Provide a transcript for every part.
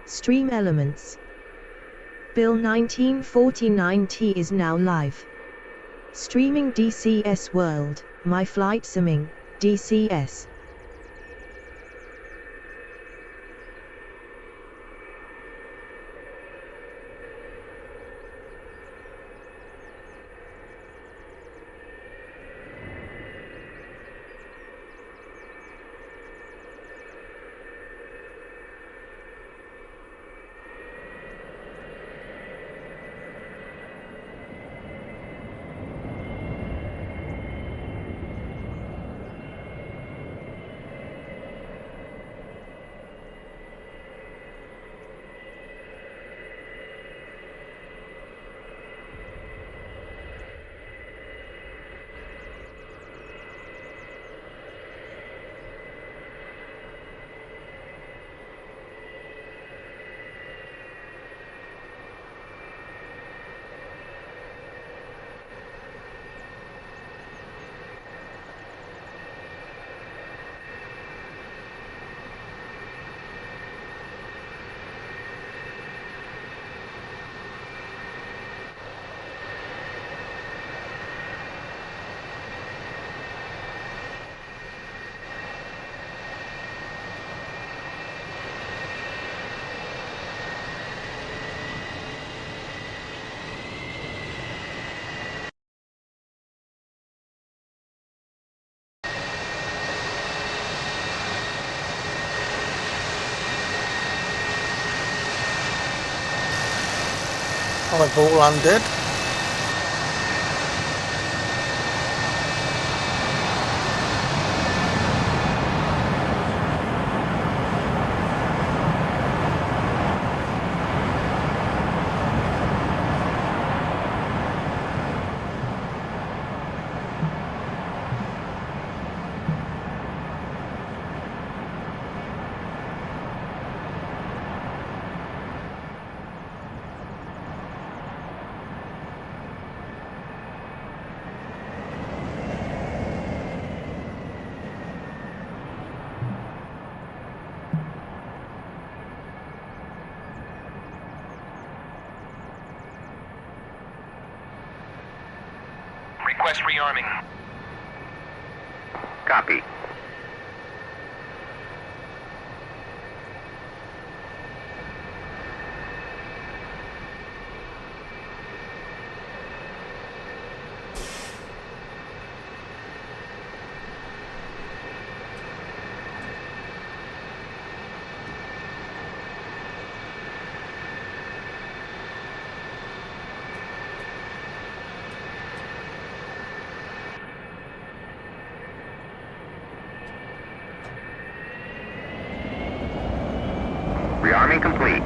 Stream elements. Bill 1949T is now live. Streaming DCS World, My Flight Simming, DCS. I've all landed. Request rearming. Copy. Rearming complete.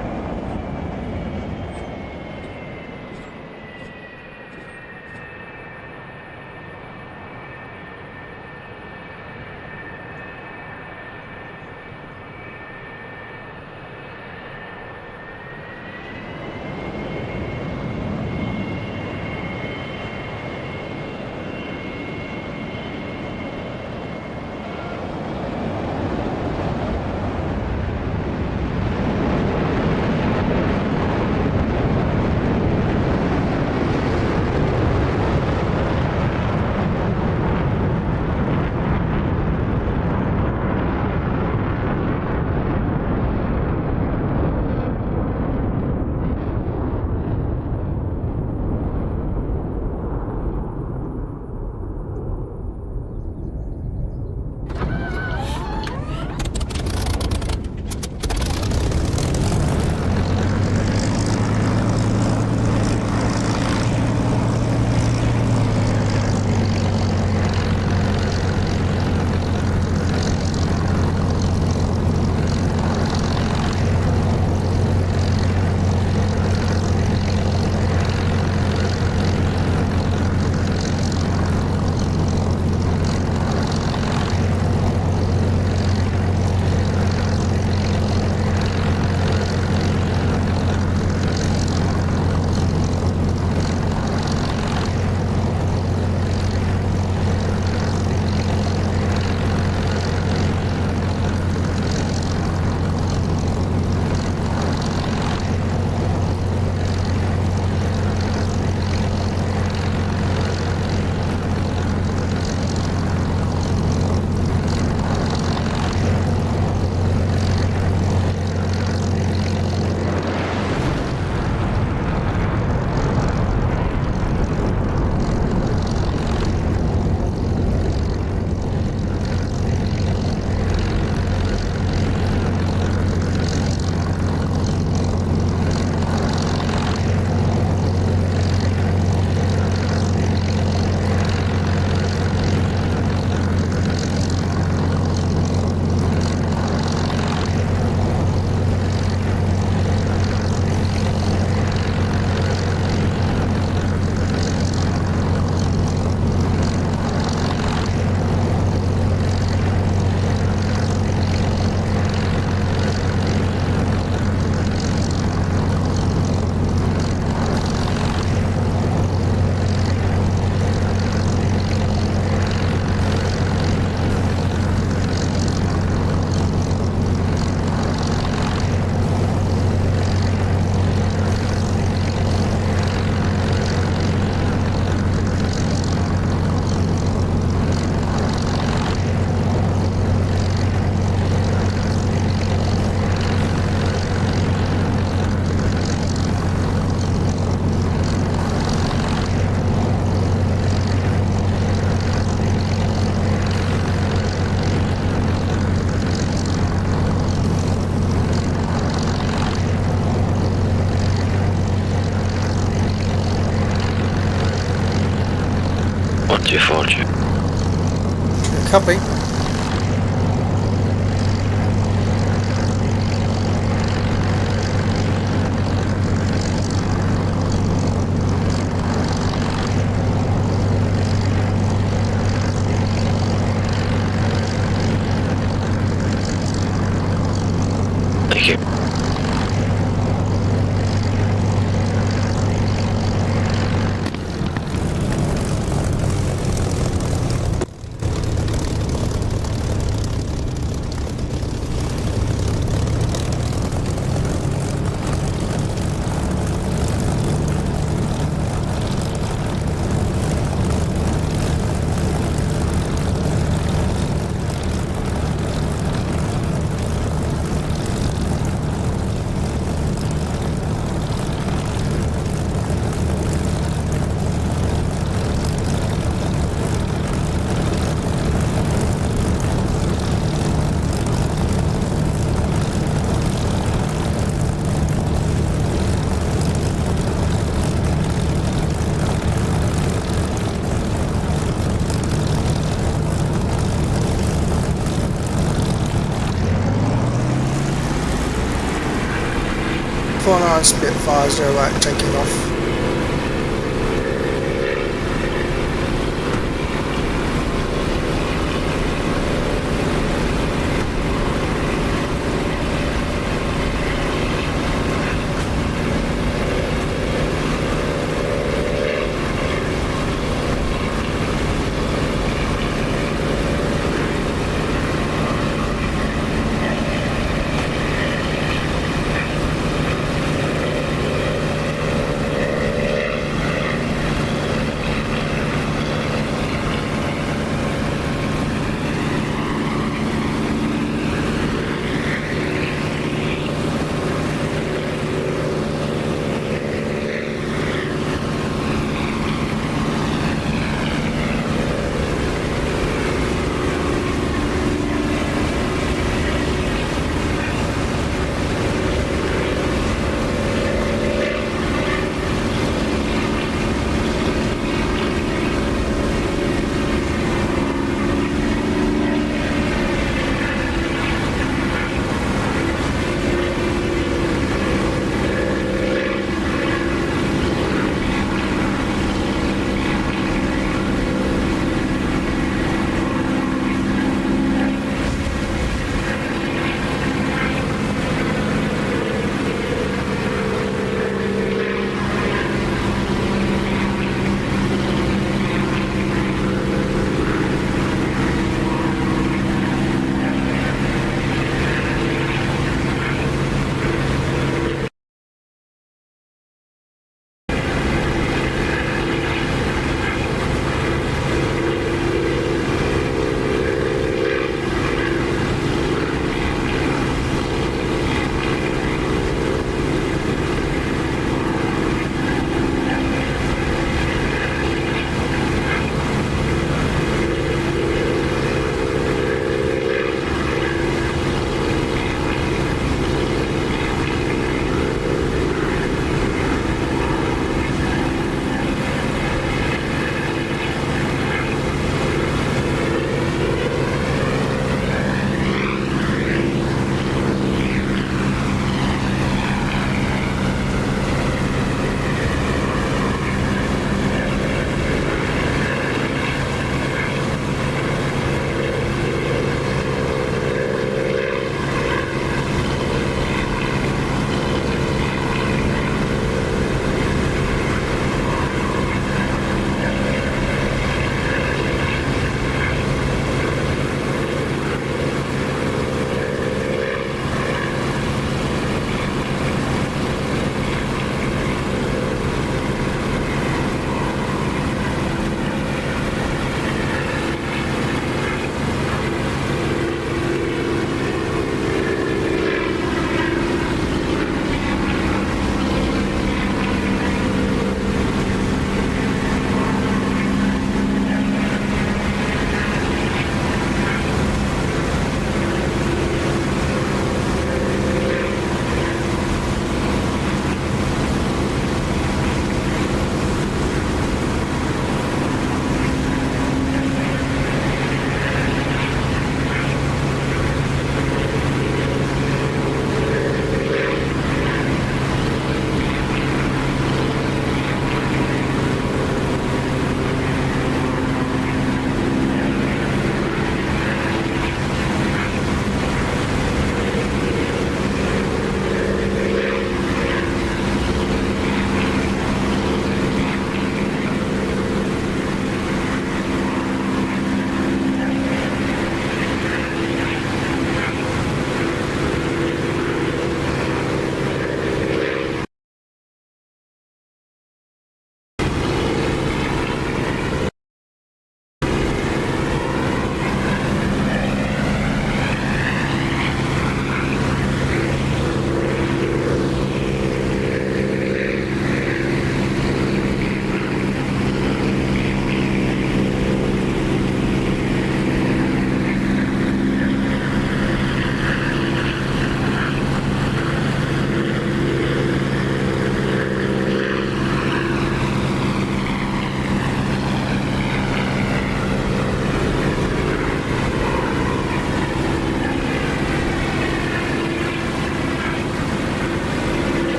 Copy. Thank you. Four nine Spitfire 08 taking off.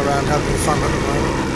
around having fun at the moment.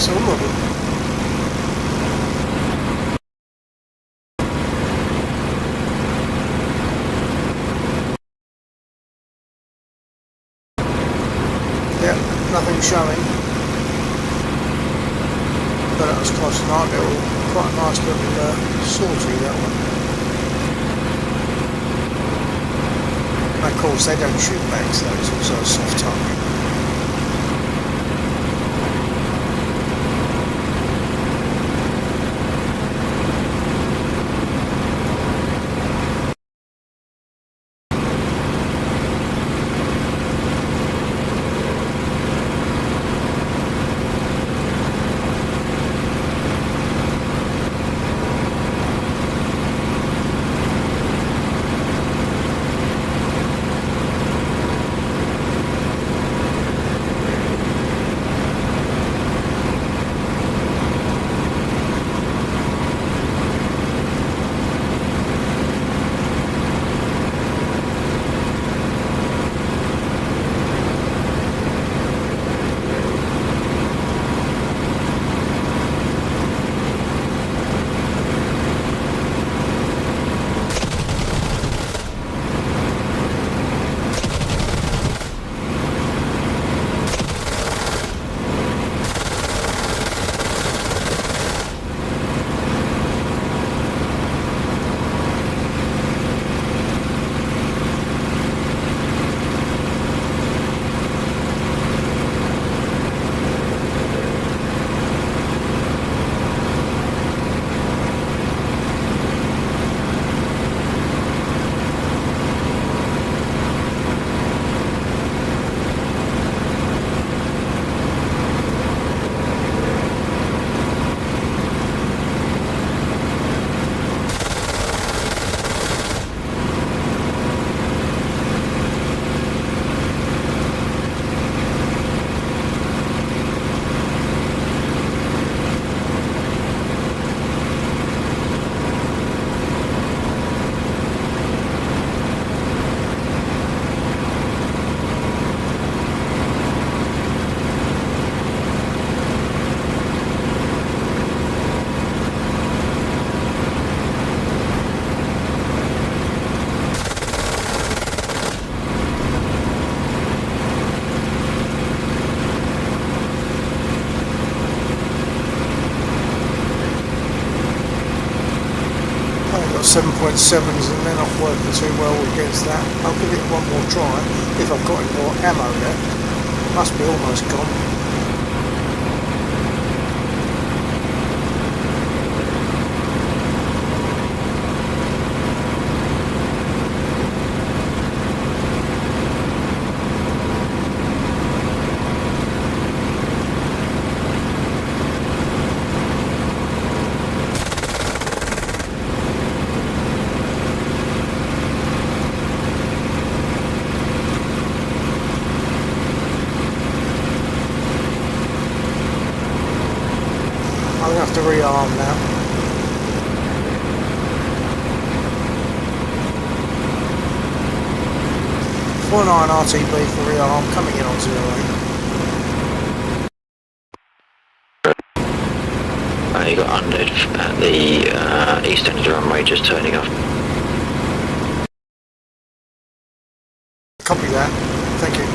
That's all of them. Yeah, nothing showing. But that was quite quite a nice little sortie, that one. And of course they don't shoot back, so it's also a soft target. 7.7s and they're not working too well against that. I'll give it one more try if I've got any more ammo left. Must be almost gone. I'm going to have to rearm now. Four 9 RTB for rearm coming in on 08. You got undead at the east end of the runway, just turning off. Copy that. Thank you.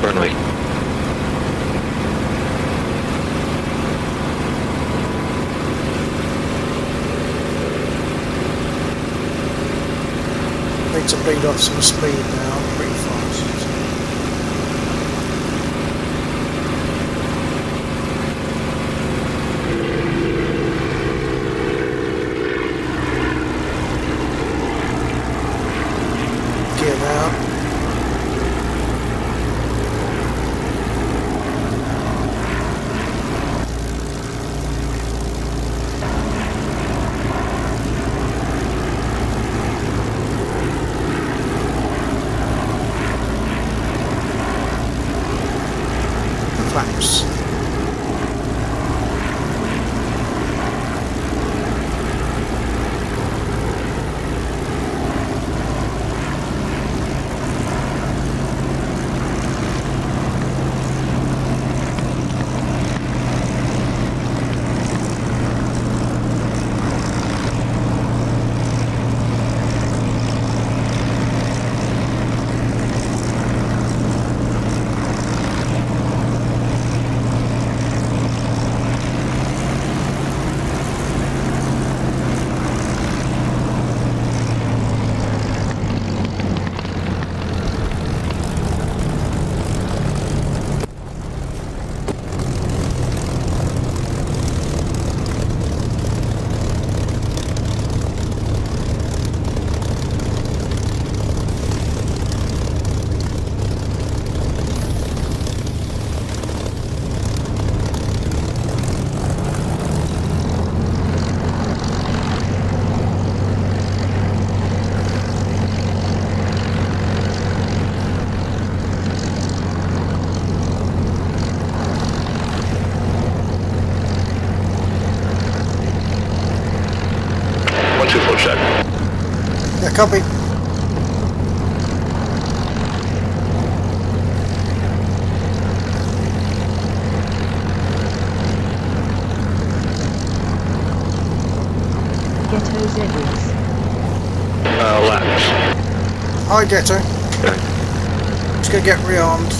Runway. Need to bleed off some speed now, pretty fast. Gear now. Flaps. Yeah, copy. Ghetto Zebras. Laps. Hi, Ghetto. Okay. Just gonna get rearmed.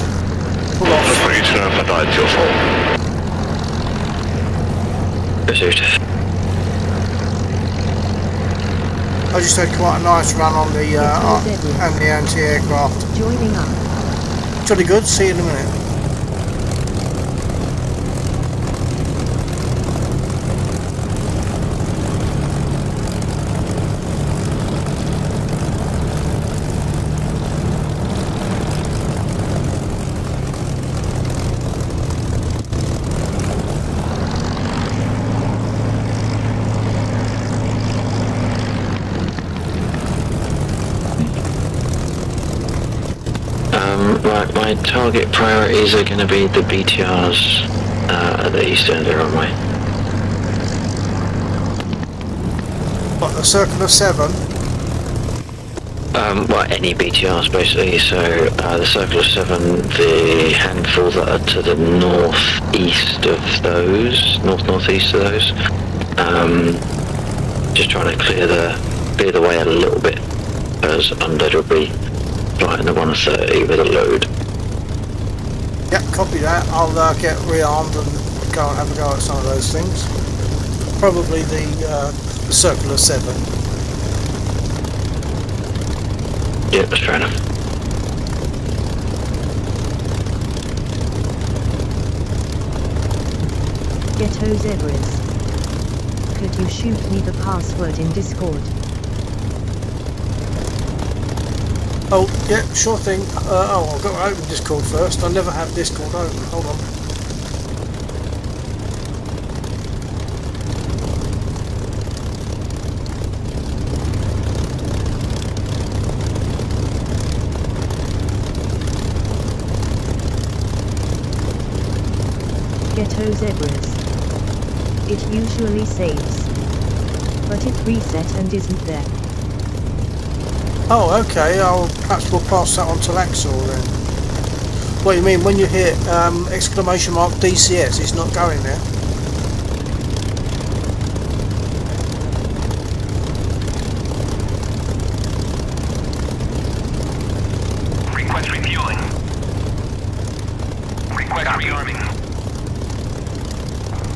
Pull I just off. want you to know if I died, it's your fault. Received. I just had quite a nice run on the and the anti-aircraft. Joining up. Jolly good. See you in a minute. Right, my target priorities are going to be the BTRs at the east end of the runway. What, the circle of 7? Well, any BTRs basically, so the Circle of 7, the handful that are to the northeast of those, northeast of those, just trying to clear the way a little bit, as Undead will be flying the 130 with a load. Yep, copy that. I'll get rearmed and go and have a go at some of those things. Probably the the circle of 7. Yeah, that's fair enough. Ghetto Zebras. Could you shoot me the password in Discord? Oh, yeah, sure thing. I've got to open Discord first. I never have Discord open. Hold on. Ghetto Zebras. It usually saves. But it reset and isn't there. Oh, okay. Perhaps we'll pass that on to Laxor then. What do you mean? When you hit exclamation mark DCS, it's not going there? Request refueling. Request rearming.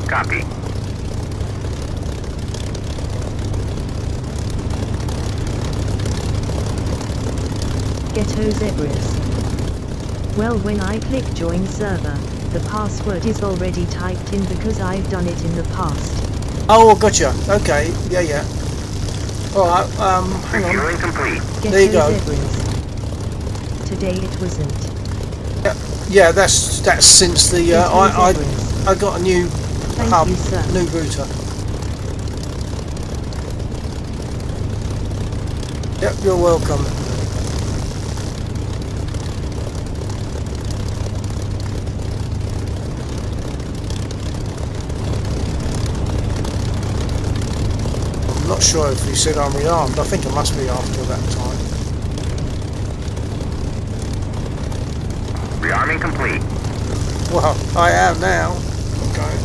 Copy. Ghetto Zebras. Well, when I click join server, the password is already typed in because I've done it in the past. Oh, gotcha. Okay. Yeah, yeah. Alright, hang on. Refueling complete. Ghetto There you go. Zebras. Today it wasn't. Yeah, that's since the Ghetto I Zebras. got a new Thank hub, you, sir. new router. Yep, you're welcome. I'm not sure if he said I'm rearmed. I think it must be after that time. Rearming complete. Well, I am now. Okay.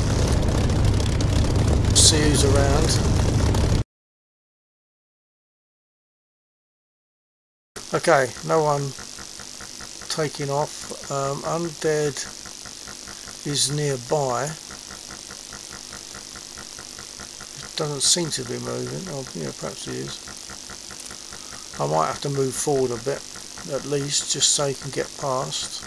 See who's around. Okay, no one taking off. Undead is nearby. Doesn't seem to be moving. Oh, yeah, perhaps he is. I might have to move forward a bit, at least, just so he can get past.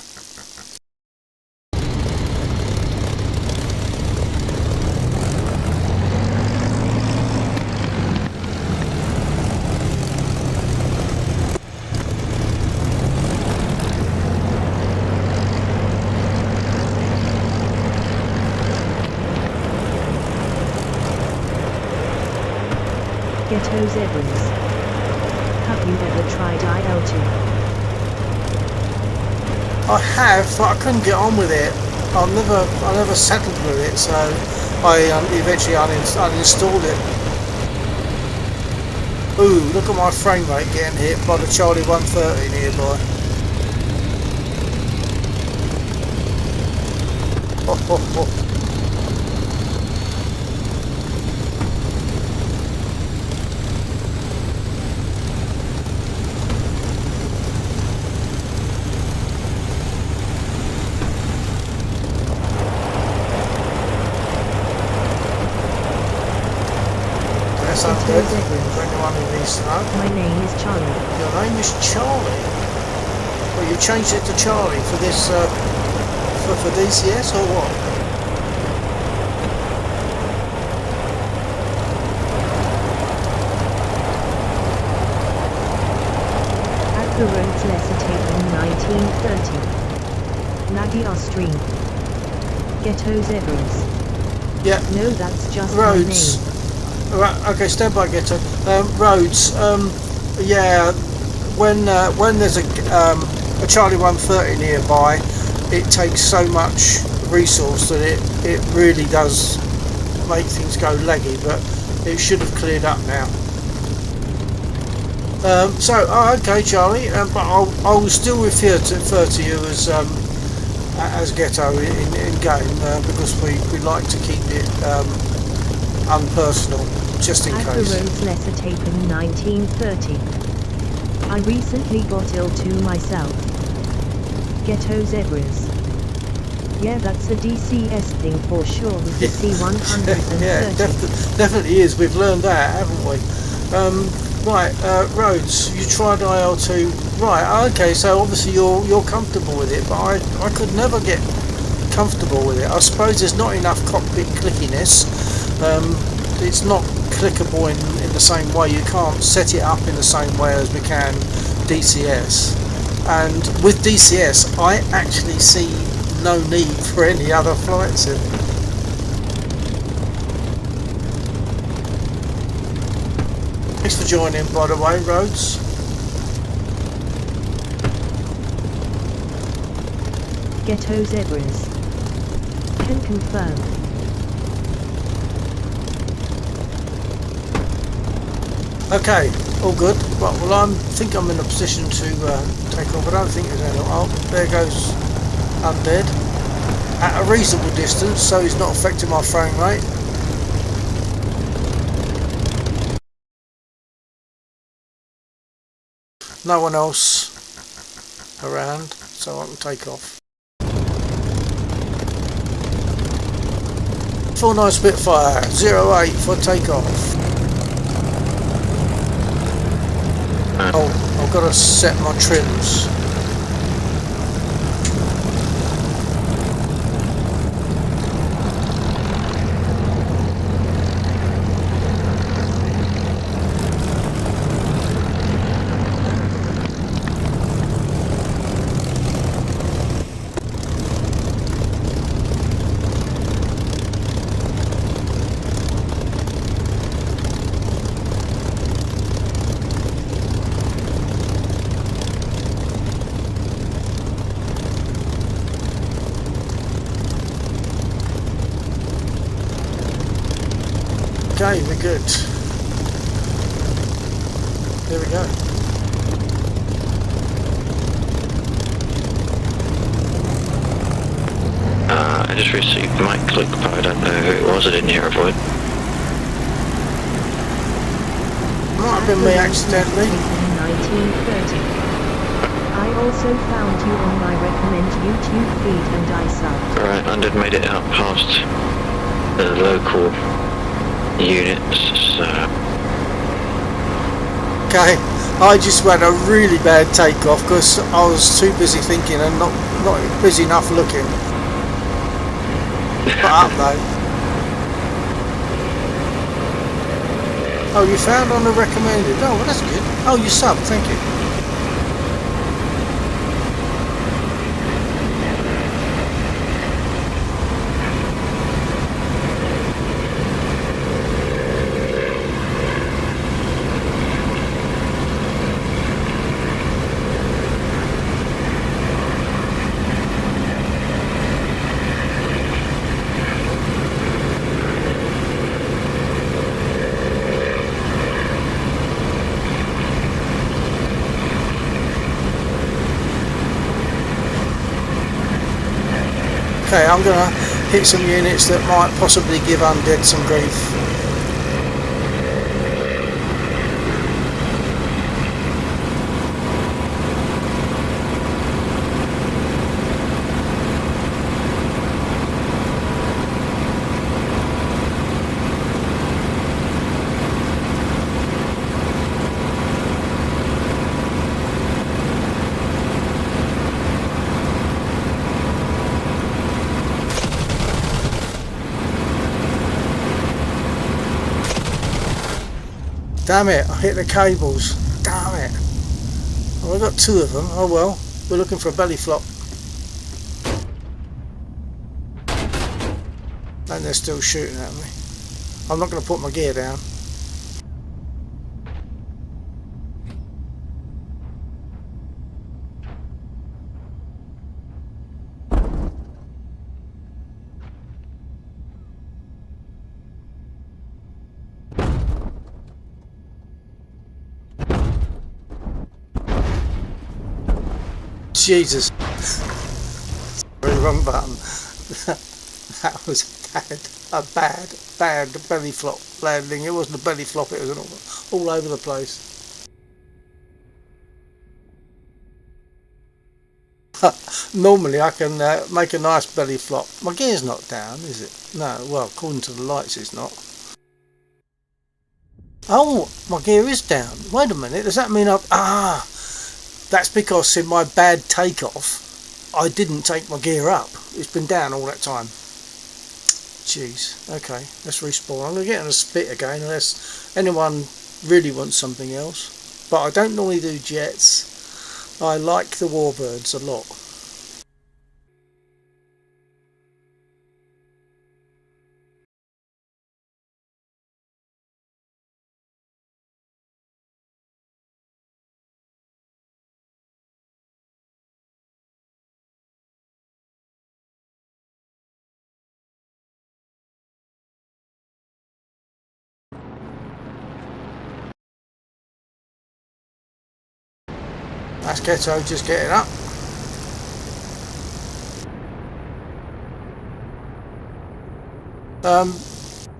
Ghetto Zebras. Have you ever tried IL2? I have, but I couldn't get on with it. I never settled with it, so I eventually uninstalled it. Ooh, look at my frame rate getting hit by the Charlie 130 nearby. Ho, ho, ho. Sounds good. For anyone who needs to know. My name is Charlie. Your name is Charlie. Well, you changed it to Charlie for this, for DCS or what? At the roads lesser taken 1930. Nadia stream. Ghetto Zebras. Yeah. No, that's just Roads. my name. Right, okay, stand by, Ghetto. Roads, yeah, when there's a Charlie 130 nearby, it takes so much resource that it really does make things go leggy, but it should have cleared up now. Okay, Charlie, but I will still refer to you as Ghetto in game, because we like to keep it unpersonal, just in At case. the roads lesser taken 1930. I recently got ill too myself. Ghetto Zebras. Yeah, that's a DCS thing for sure with the C130. Yeah, definitely is. We've learned that, haven't we? Right, Rhodes, you tried IL2. Right, okay, so obviously you're comfortable with it, but I could never get comfortable with it. I suppose there's not enough cockpit clickiness. It's not clickable in the same way. You can't set it up in the same way as we can DCS. And with DCS, I actually see no need for any other flight sim. Thanks for joining, by the way, Rhodes. Ghetto Zebras. Can confirm. Okay, all good. Right, well, I think I'm in a position to take off. I don't think there's any. Oh, there goes Undead. At a reasonable distance, so he's not affecting my frame rate. No one else around, so I can take off. 49 Spitfire, 08 for takeoff. Oh, I've got to set my trims. Okay, we're good. There we go. I just received my click, but I don't know who it was. I didn't hear a void. Might have been me accidentally. In 1930. I also found you on my recommend YouTube feed and I subbed. Right, Undead made it out past the local units, so... Okay, I just went a really bad takeoff because I was too busy thinking and not busy enough looking. But up though. Oh, you found on the recommended. Oh, well, that's good. Oh, you subbed, thank you. Okay, I'm going to hit some units that might possibly give Undead some grief. Damn it, I hit the cables. Damn it. Well, I got two of them. Oh well, we're looking for a belly flop. And they're still shooting at me. I'm not going to put my gear down. Jesus. Wrong button. That was a bad belly flop landing. It wasn't a belly flop, it was all over the place. Normally I can make a nice belly flop. My gear's not down, is it? No, well, according to the lights it's not. Oh, my gear is down. Wait a minute, does that mean I've... Ah, that's because in my bad takeoff, I didn't take my gear up. It's been down all that time. Jeez, okay, let's respawn. I'm going to get on a spit again unless anyone really wants something else. But I don't normally do jets. I like the warbirds a lot. That's Ghetto just getting up.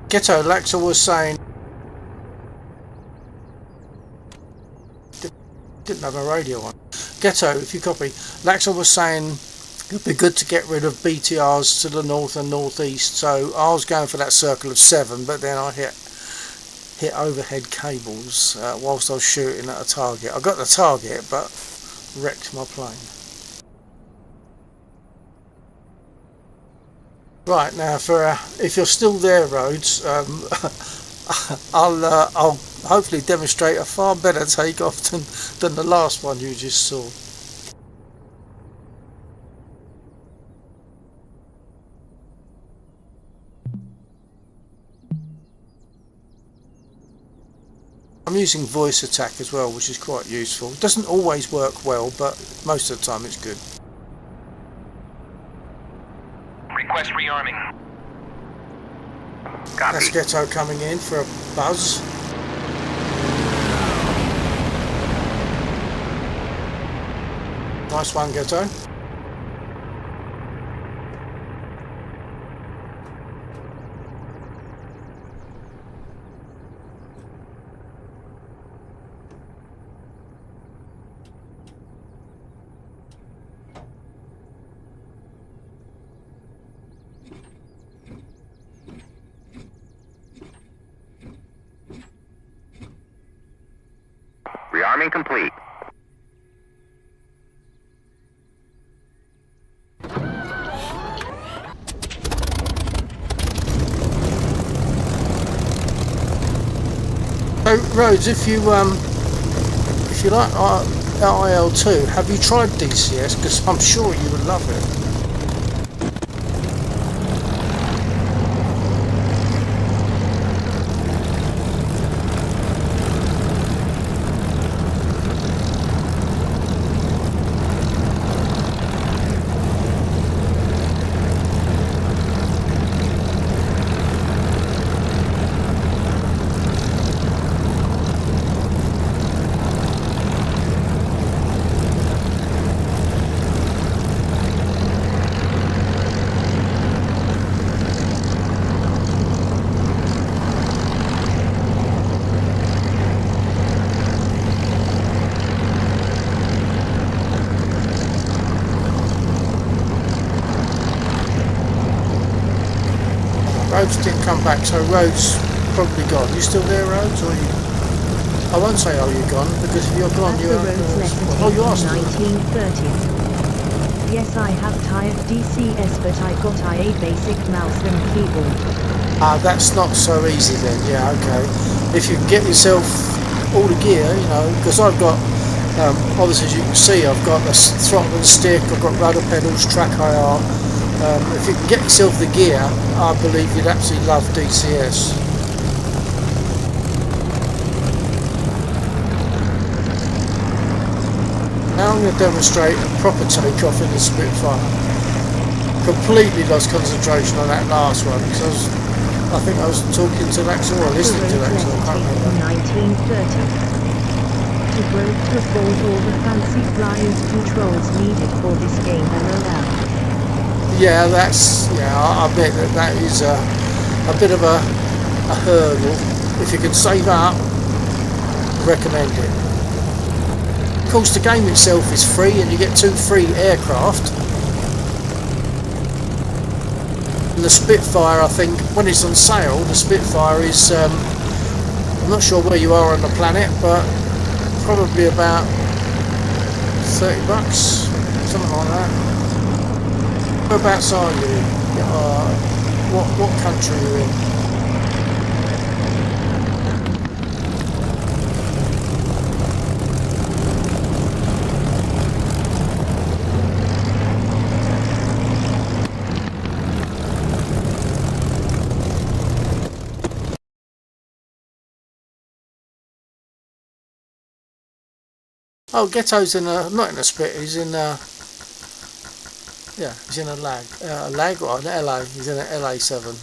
Ghetto, Laxa was saying... Didn't have a radio on. Ghetto, if you copy. Laxa was saying it'd be good to get rid of BTRs to the north and northeast, so I was going for that circle of 7, but then I hit overhead cables whilst I was shooting at a target. I got the target, but wrecked my plane. Right, now for if you're still there, Rhodes, I'll hopefully demonstrate a far better takeoff than the last one you just saw. I'm using voice attack as well, which is quite useful. It doesn't always work well, but most of the time it's good. Request rearming. Copy. That's Ghetto coming in for a buzz. Nice one, Ghetto. Rearming complete. So Rhodes, if you like IL2, have you tried DCS? Because I'm sure you would love it. Rhodes didn't come back, so Rhodes probably gone. You still there, Rhodes, or you? I won't say oh you're gone, because if you're gone, As you're... the roads left Oh, you are still 1930. Yes, I have tired DCS, but I got IA basic mouse and keyboard. Ah, that's not so easy then. Yeah, okay. If you can get yourself all the gear, you know, because I've got, obviously as you can see, I've got a throttle and stick, I've got rudder pedals, track IR. If you can get yourself the gear, I believe you'd absolutely love DCS. Now I'm going to demonstrate a proper takeoff in the Spitfire. Completely lost concentration on that last one because I think I was talking to Laxa or listening to Laxa. I can't remember. 1930. To broke to afford all the fancy flyers controls needed for this game LOL. Yeah, I bet that is a bit of a hurdle. If you can save up, recommend it. Of course, the game itself is free, and you get 2 free aircraft. And the Spitfire, I think, when it's on sale, the Spitfire is, I'm not sure where you are on the planet, but probably about $30, something like that. Whereabouts are you? What country are you in? Oh, Ghetto's in a, not in a split, he's in a, yeah, he's in a lag, or an LA, he's in an LA7.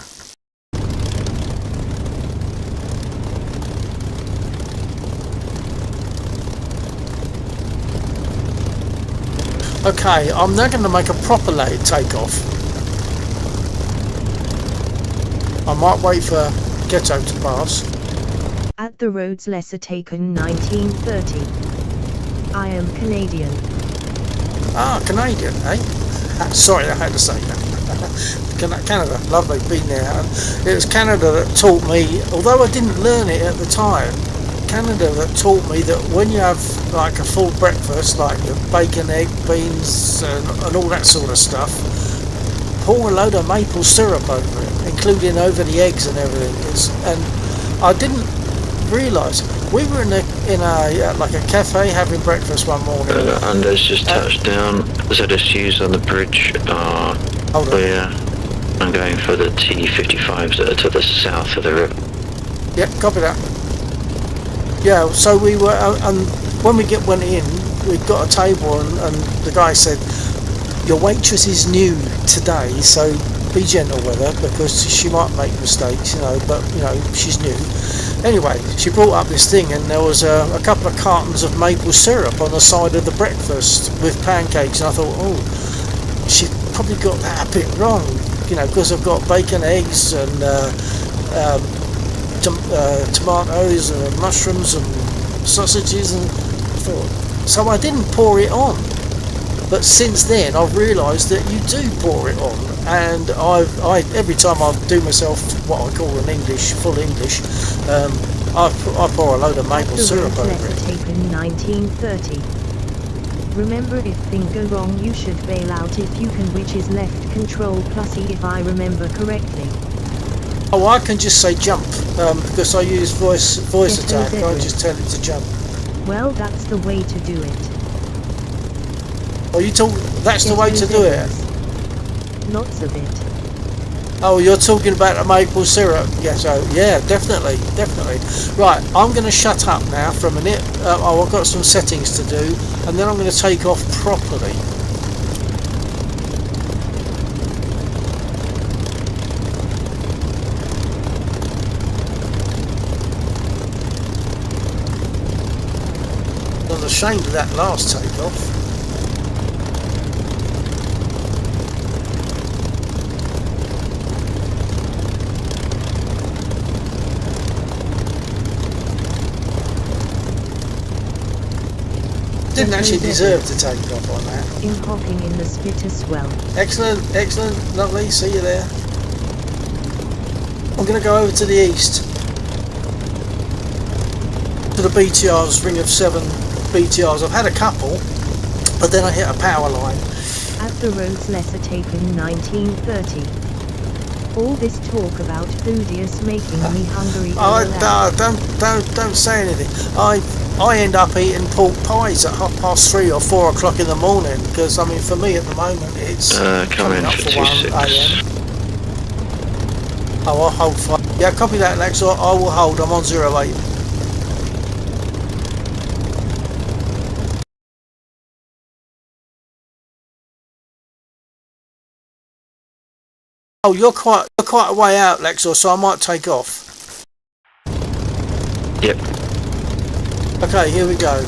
Okay, I'm now going to make a proper late takeoff. I might wait for Ghetto to pass. At the roads lesser taken 1930. I am Canadian. Ah, Canadian, eh? Sorry, I had to say that. Canada, lovely, been there. It was Canada that taught me, although I didn't learn it at the time, Canada that taught me that when you have like a full breakfast, like the bacon, egg, beans, and all that sort of stuff, pour a load of maple syrup over it, including over the eggs and everything. And I didn't realise we were in a like a cafe having breakfast one morning. Undo's just touched down. ZSU's on the bridge. Hold on. Yeah, I'm going for the T-55s that are to the south of the river. Yeah, copy that. Yeah, so we were, and when we went in, we got a table, and the guy said, "Your waitress is new today, so be gentle with her because she might make mistakes, but she's new." Anyway, she brought up this thing, and there was a couple of cartons of maple syrup on the side of the breakfast with pancakes, and I thought, oh, she probably got that a bit wrong, because I've got bacon, eggs, and tomatoes and mushrooms and sausages, and I thought, so I didn't pour it on. But since then, I've realised that you do pour it on, and I every time I do myself what I call an full English, I pour a load of maple syrup over it. Taken 1930. Remember, if things go wrong, you should bail out if you can, which is left control plus E if I remember correctly. Oh, I can just say jump because I use voice attack. I just tell it to jump. Well, that's the way to do it. Oh, that's the way to do it? Lots of it. Oh, you're talking about the maple syrup? Yes, yeah, definitely. Right, I'm going to shut up now for a minute. I've got some settings to do, and then I'm going to take off properly. I was ashamed of that last takeoff. Didn't actually deserve to take off on that. In hopping in the spit as well. Excellent, lovely, see you there. I'm going to go over to the east. To the BTRs, ring of 7 BTRs. I've had a couple, but then I hit a power line. At the roads lesser taken 1930. All this talk about food is making me hungry. Don't say anything. I end up eating pork pies at 3:30 or 4 o'clock in the morning because for me at the moment it's coming up for 1 AM. Oh, I'll hold fire. Yeah, copy that, Lex. I will hold. I'm on 08. Oh, you're quite a way out, Lexor, so I might take off. Yep. Okay, here we go.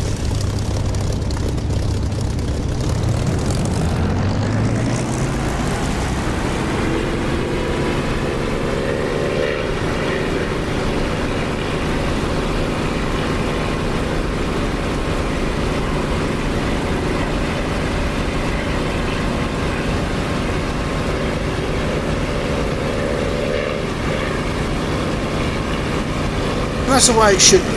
That's the way it should be.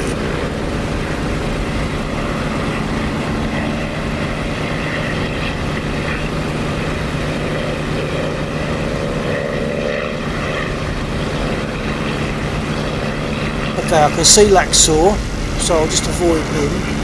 Okay, I can see Laxor, so I'll just avoid him.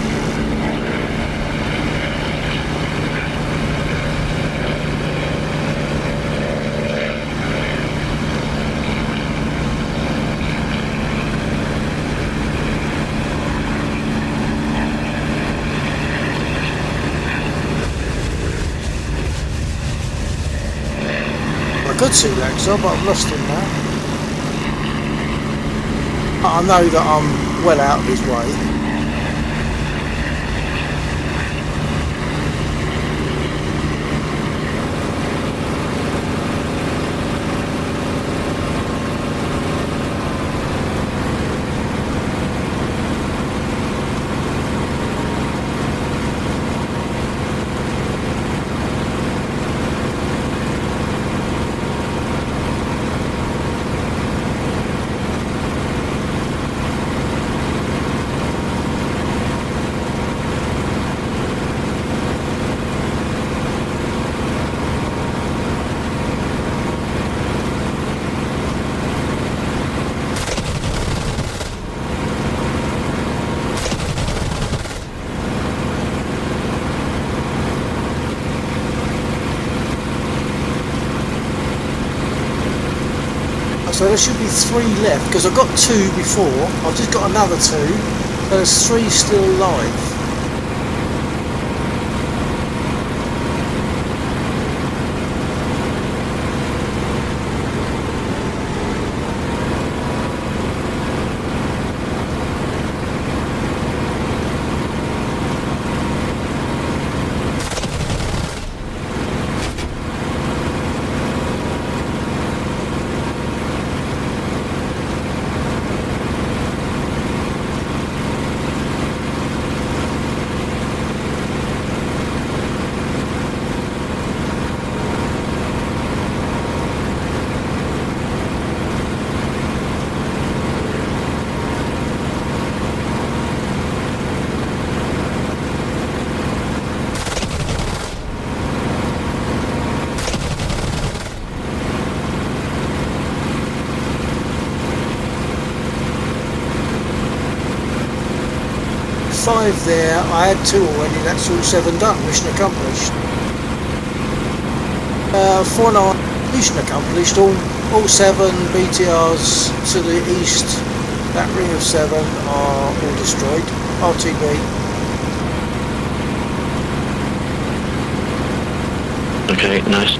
I could see Laxor, but I've lost him now. I know that I'm well out of his way. So there should be 3 left, because I've got 2 before. I've just got another 2. So there's 3 still alive. Five there, I had 2 already, that's all 7 done, mission accomplished. 4 now, mission accomplished, all 7 BTRs to the east, that ring of 7 are all destroyed, RTB. Okay, nice.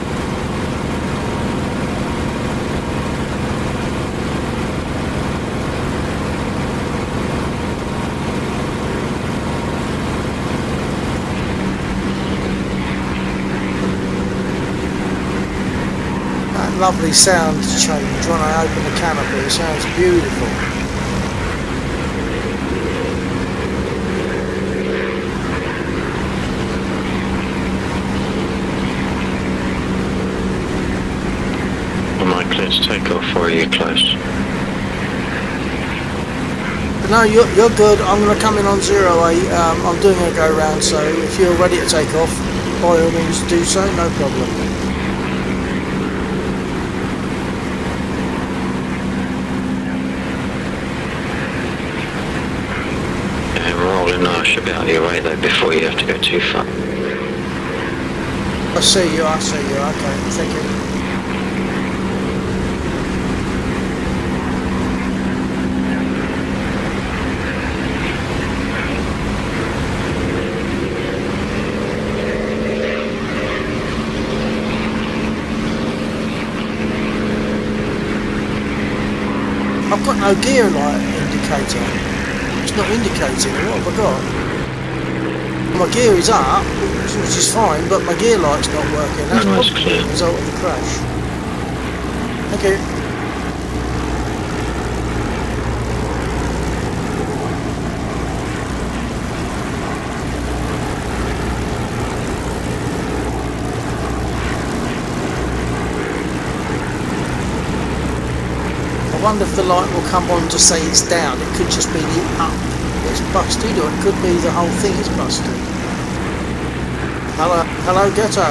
Lovely sound change when I open the canopy, it sounds beautiful. Am I clear to take off or are you close? No, you're good. I'm going to come in on 08. I'm doing a go round, so if you're ready to take off, by all means do so, no problem. No, I should be out of your way though before you have to go too far. I see you, okay, thank you. I've got no gear light indicator. It's not indicating. What have I got? My gear is up, which is fine, but my gear light's not working. That's probably the result of the crash. Thank you. wonder if the light will come on to say it's down. It could just be the up that's busted, or it could be the whole thing is busted. Hello, Ghetto.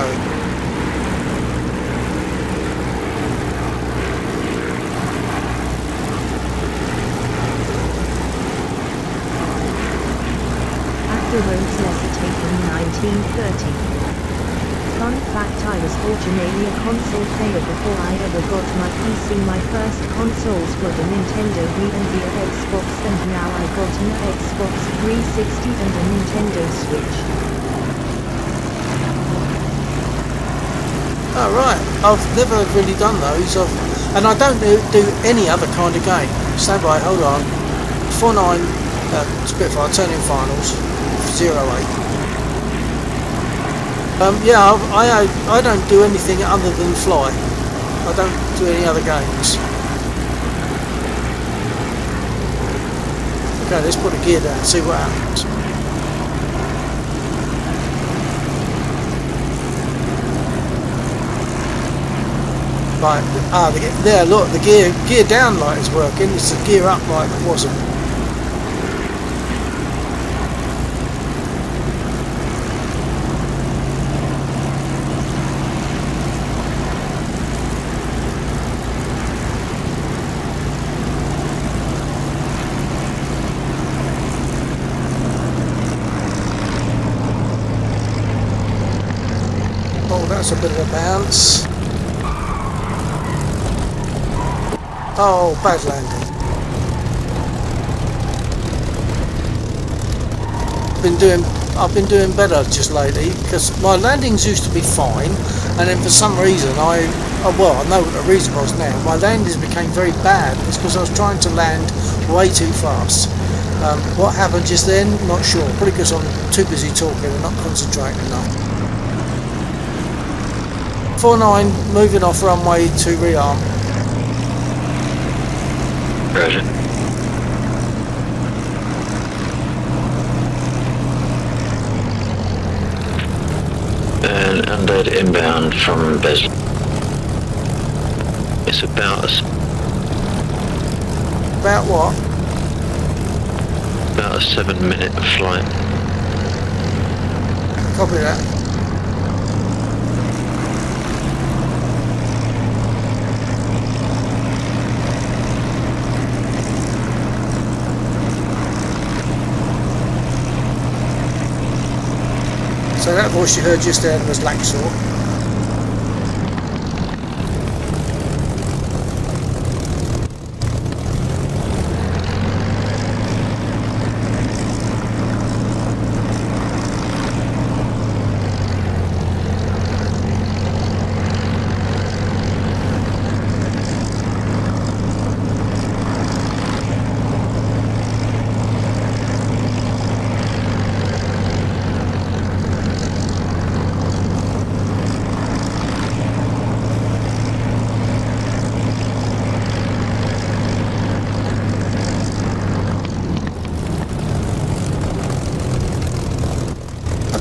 The roads necessitate in 1930. Fun fact: I was originally a console player before I ever got my PC. My first consoles were the Nintendo Wii and the Xbox, and now I got an Xbox 360 and a Nintendo Switch. Oh right, I've never really done those, and I don't do any other kind of game. Stand by, hold on. 4-9 Spitfire turning finals. 08. Yeah, I don't do anything other than fly. I don't do any other games. Okay, let's put a gear down and see what happens. Right, there, look, the gear down light is working. It's the gear up light that wasn't. That's a bit of a bounce. Oh, bad landing. I've been doing better just lately, because my landings used to be fine, and then for some reason I know what the reason was now. My landings became very bad. It's because I was trying to land way too fast. What happened just then? Not sure. Probably because I'm too busy talking and not concentrating enough. 4-9, moving off runway to rearm. Roger. And undead inbound from Besley. It's about what? About a 7-minute flight. Copy that. So that voice you heard just then was Laxor.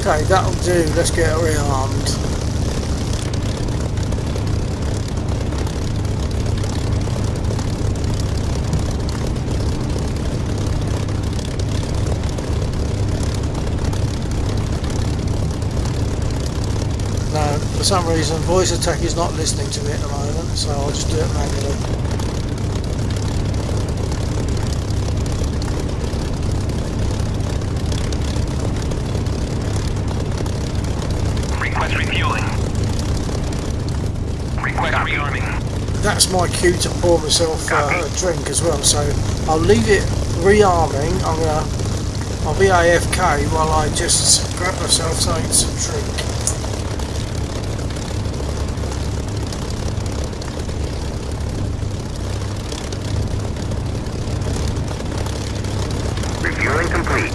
Okay, that'll do. Let's get rearmed. No, for some reason, voice attack is not listening to me at the moment, so I'll just do it manually. That's my cue to pour myself a drink as well, so I'll leave it rearming. I'll be AFK while I just grab myself some drink. Refueling complete.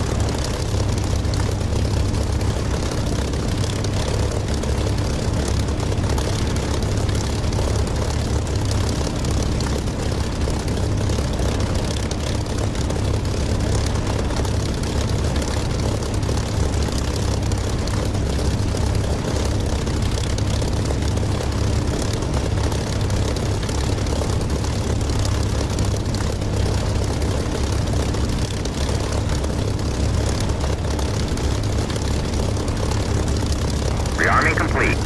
complete.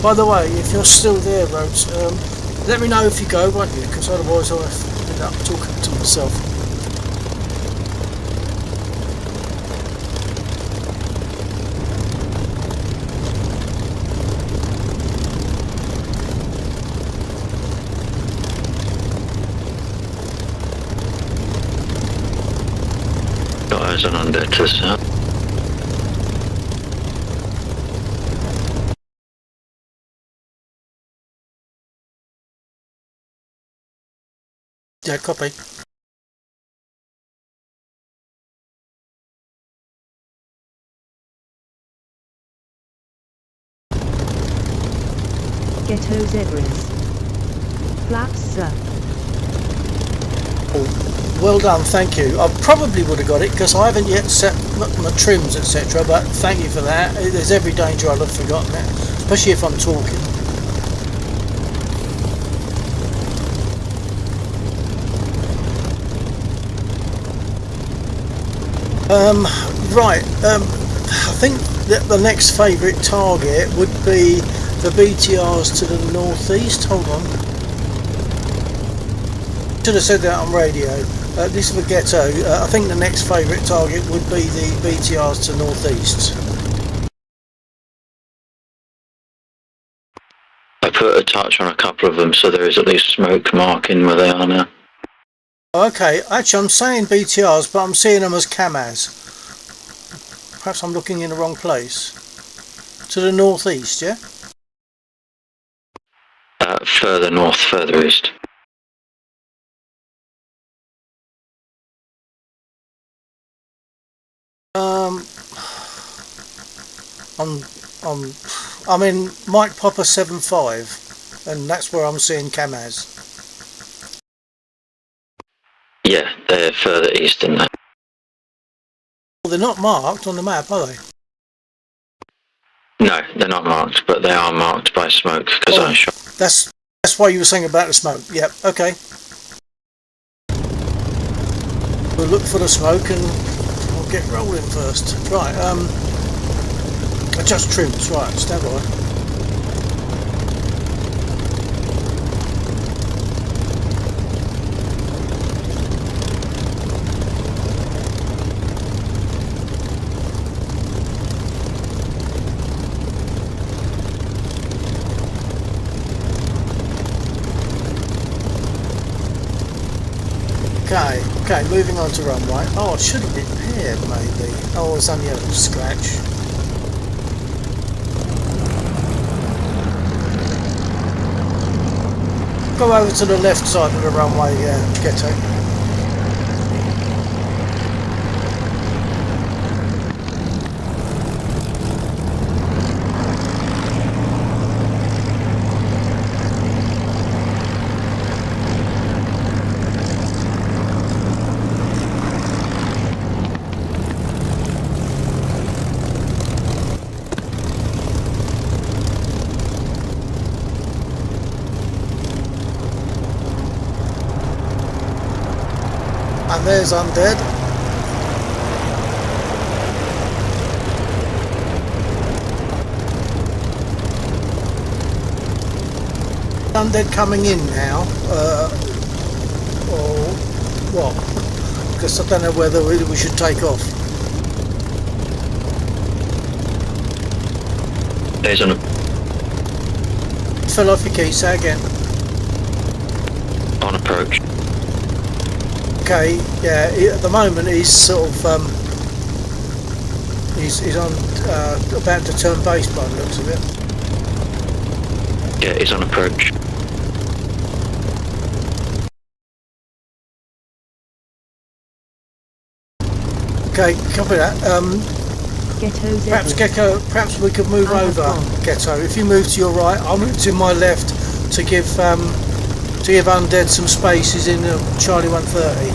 By the way, if you're still there, Rhodes, let me know if you go, won't you? Because otherwise I'll end up talking to myself. Got eyes on undead to the south. Yeah, copy. Ghetto zebras. Flaps, sir. Oh, well done, thank you. I probably would have got it because I haven't yet set my trims, etc. But thank you for that. There's every danger I'd have forgotten it, especially if I'm talking. Right, I think that the next favourite target would be the BTRs to the northeast. Hold on. Should have said that on radio. This is for Ghetto. I think the next favourite target would be the BTRs to northeast. I put a touch on a couple of them so there is at least smoke marking where they are now. Okay, actually I'm saying BTRs, but I'm seeing them as CAMAs. Perhaps I'm looking in the wrong place. To the northeast, yeah? Further north, further east. I'm in Mike Popper 75, and that's where I'm seeing CAMAs. Yeah, they're further east than that. Well, they're not marked on the map, are they? No, they're not marked, but they are marked by smoke because I shot. That's why you were saying about the smoke. Yep, okay. We'll look for the smoke and we'll get rolling first. Right, adjust trims, right, stand by. Okay, moving on to runway. Oh, it should have been here, maybe. Oh, it's only a little scratch. Go over to the left side of the runway, Ghetto. And there's Undead. Undead coming in now, or what? Because I don't know whether we should take off. Days on fell off your key, say again. On approach. Okay, yeah, at the moment he's sort of, he's on, about to turn base by the looks of it. Yeah, he's on approach. Okay, copy that. Ghetto's Perhaps everywhere. Gecko, perhaps we could move I have over, gone. Ghetto. If you move to your right, I'll move to my left to give Undead some spaces in Charlie 130.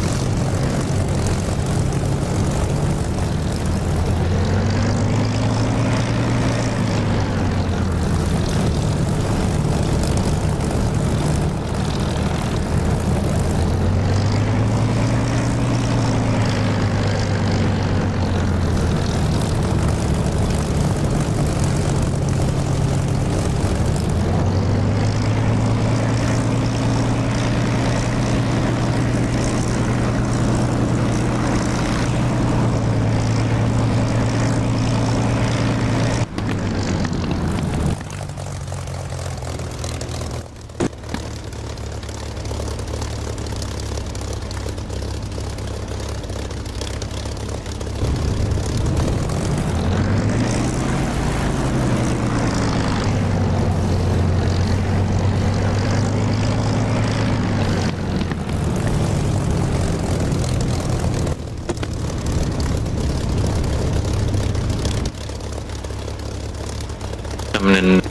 Coming in.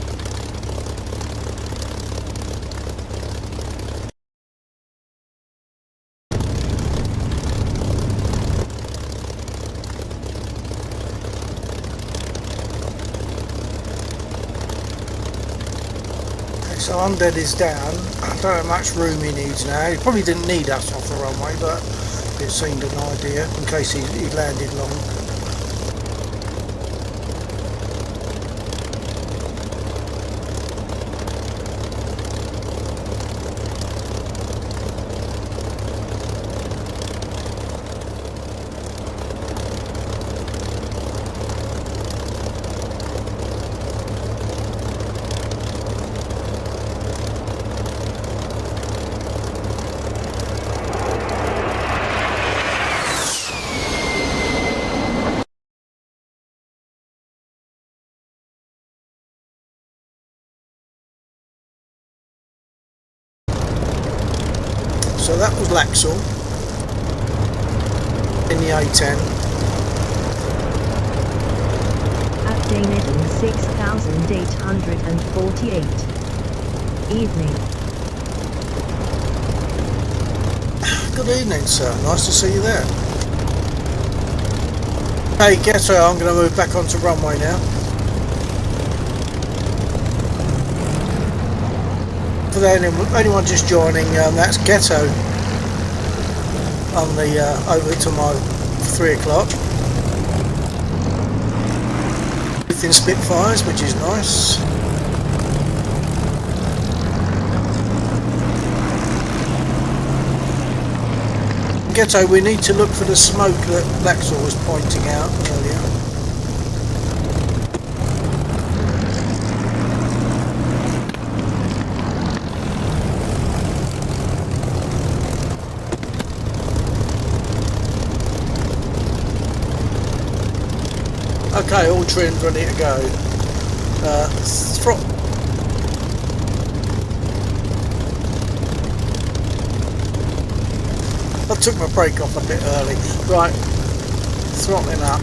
So Undead is down. I don't know how much room he needs now. He probably didn't need us off the runway, but it seemed an idea in case he landed long. So that was Laxall in the A10. At Dunedin 6848. Evening. Good evening, sir. Nice to see you there. Hey, Ghetto, I'm going to move back onto runway now. For anyone just joining, that's Ghetto on the over to my 3 o'clock. Within Spitfires, which is nice. Ghetto, we need to look for the smoke that Laxall was pointing out earlier. Okay, all trimmed, ready to go. I took my brake off a bit early. Right, throttling up.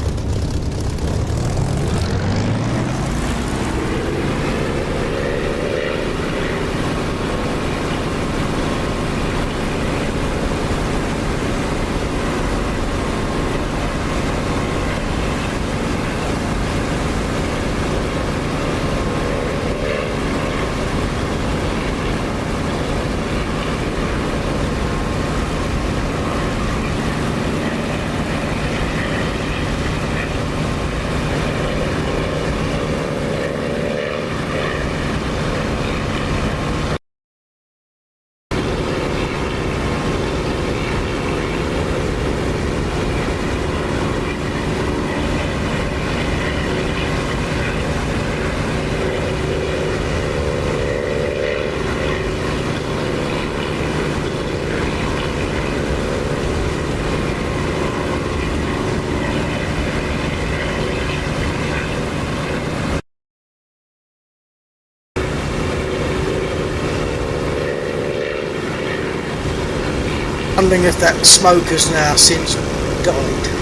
Wondering if that smoke has now since died.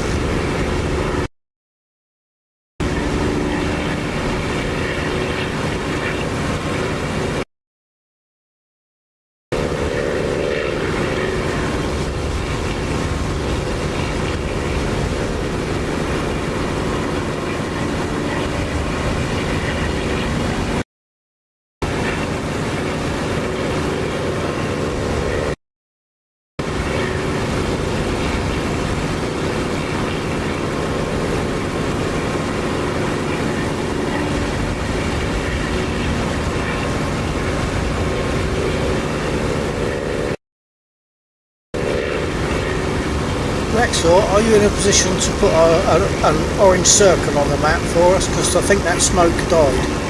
Rexor, are you in a position to put an orange circle on the map for us? Because I think that smoke died.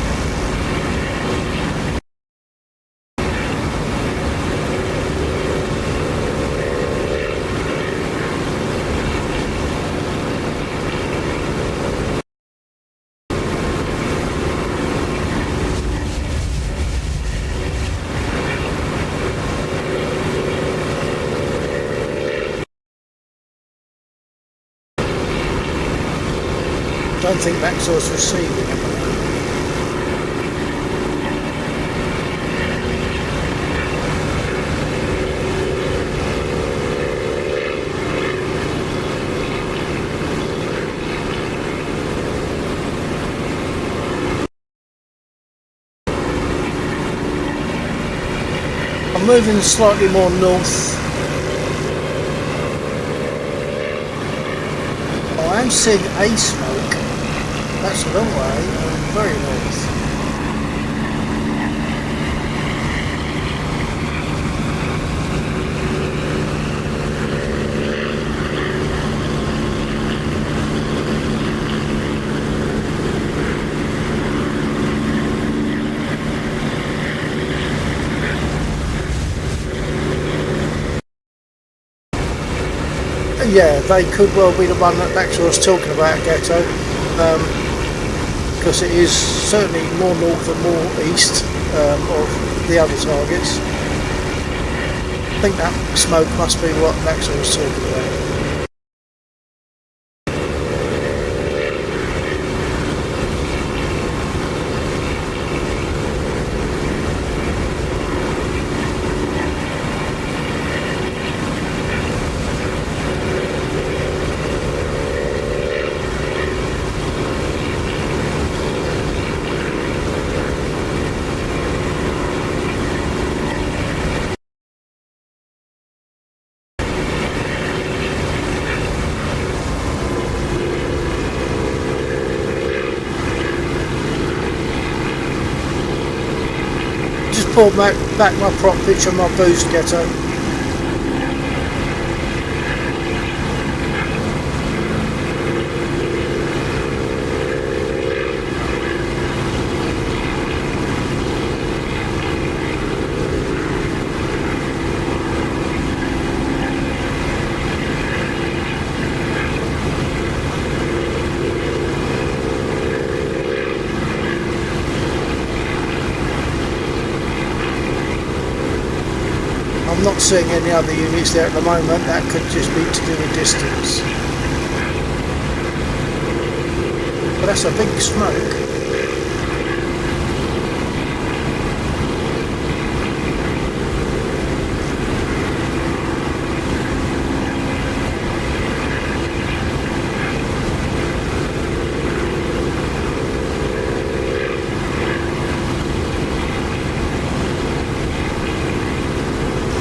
I don't think Maxor's receiving it. I'm moving slightly more north. I am seeing a smoke. That's a long way, very north. Yeah, they could well be the one that Maxwell was talking about, Ghetto. Because it is certainly more north and more east of the other targets. I think that smoke must be what Maxwell was talking about. Pull back my prop pitch on my boost, Ghetto. I'm not seeing any other units there at the moment. That could just be to do with distance. But that's a big smoke.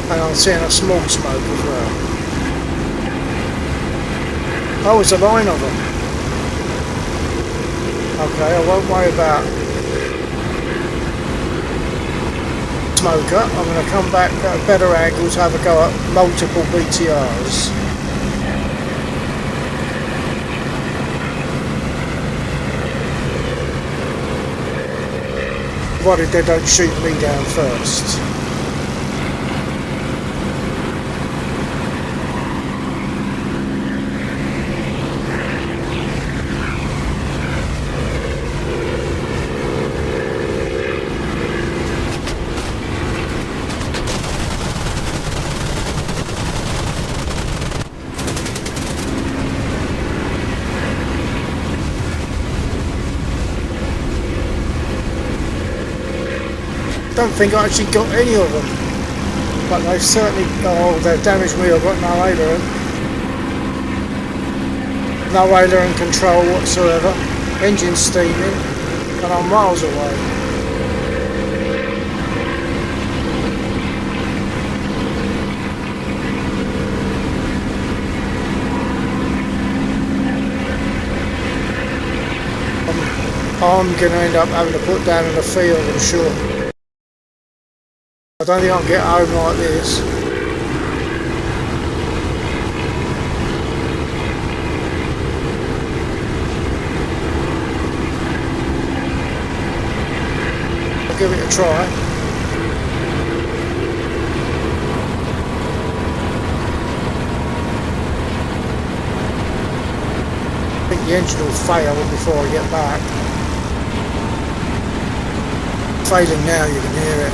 And I'm seeing a small smoke as well. Oh, it's a line of them. Okay, I won't worry about smoker. I'm going to come back at a better angle to have a go at multiple BTRs. Provided they don't shoot me down first. don't think I actually got any of them. But they've certainly, oh, they've damaged me. I've got no aileron. No aileron control whatsoever. Engine steaming, and I'm miles away. I'm going to end up having to put down in the field, I'm sure. I don't think I can get home like this. I'll give it a try. I think the engine will fail before I get back. Failing now, you can hear it.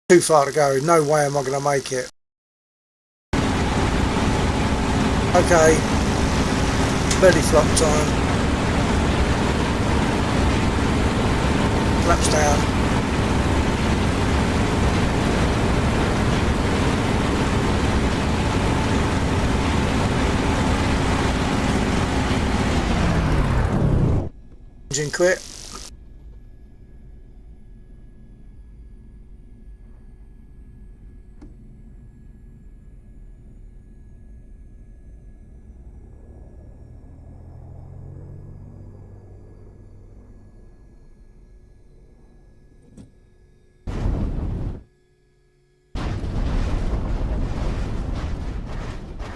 Too far to go, no way am I going to make it. Okay, belly flop time. Flaps down. Engine quit.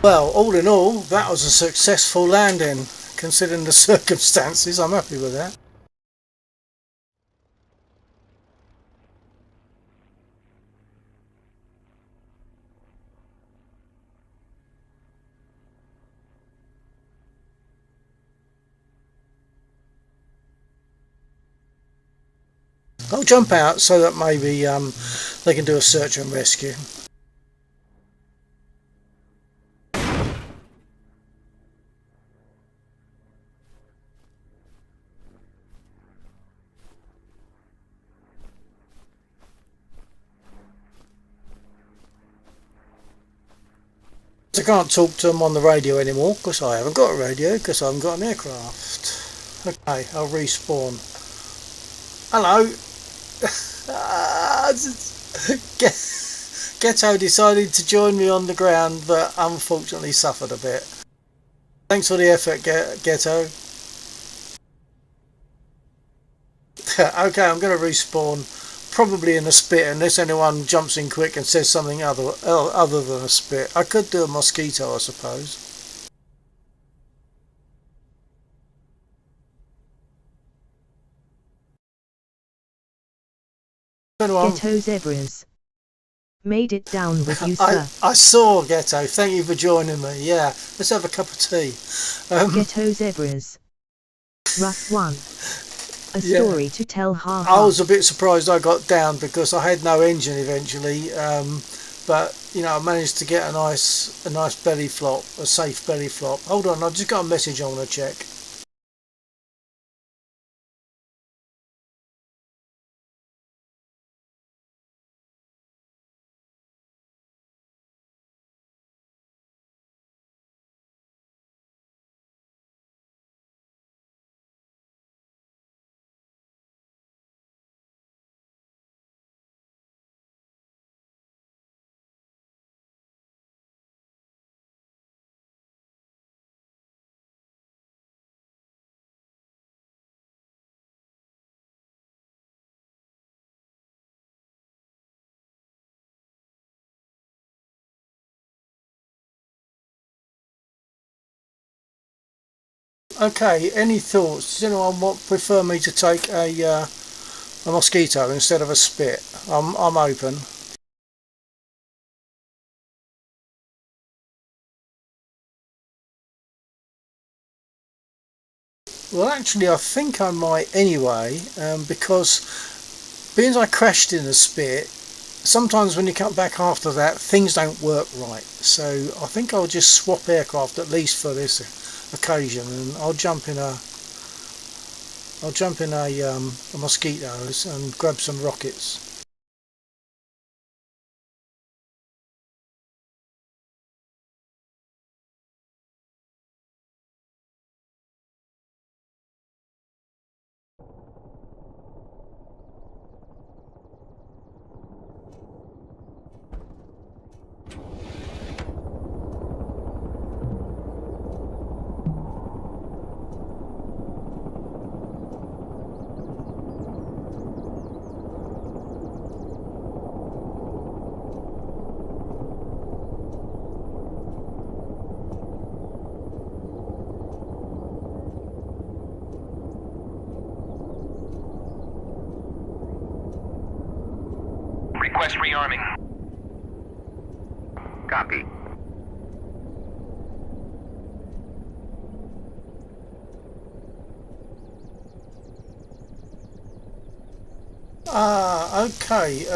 Well, all in all, that was a successful landing. Considering the circumstances, I'm happy with that. I'll jump out so that maybe they can do a search and rescue. I can't talk to them on the radio anymore because I haven't got a radio because I haven't got an aircraft. Okay, I'll respawn. Hello. Ghetto decided to join me on the ground, but unfortunately suffered a bit. Thanks for the effort, Ghetto. Okay, I'm going to respawn. Probably in a spit, unless anyone jumps in quick and says something other than a spit. I could do a mosquito, I suppose. Ghetto Zebras. Made it down with you, sir. I saw Ghetto. Thank you for joining me. Yeah, let's have a cup of tea. Ghetto Zebras. Rough one. A story to tell, ha. I was a bit surprised I got down because I had no engine eventually, but you know I managed to get a nice belly flop, a safe belly flop. Hold on, I've just got a message I want to check. Okay, any thoughts? Does anyone prefer me to take a mosquito instead of a spit? I'm open. Well, actually, I think I might anyway, because being as I crashed in a spit, sometimes when you come back after that, things don't work right. So I think I'll just swap aircraft at least for this occasion, and I'll jump in a I'll jump in a Mosquitoes and grab some rockets. Request rearming. Copy. Okay.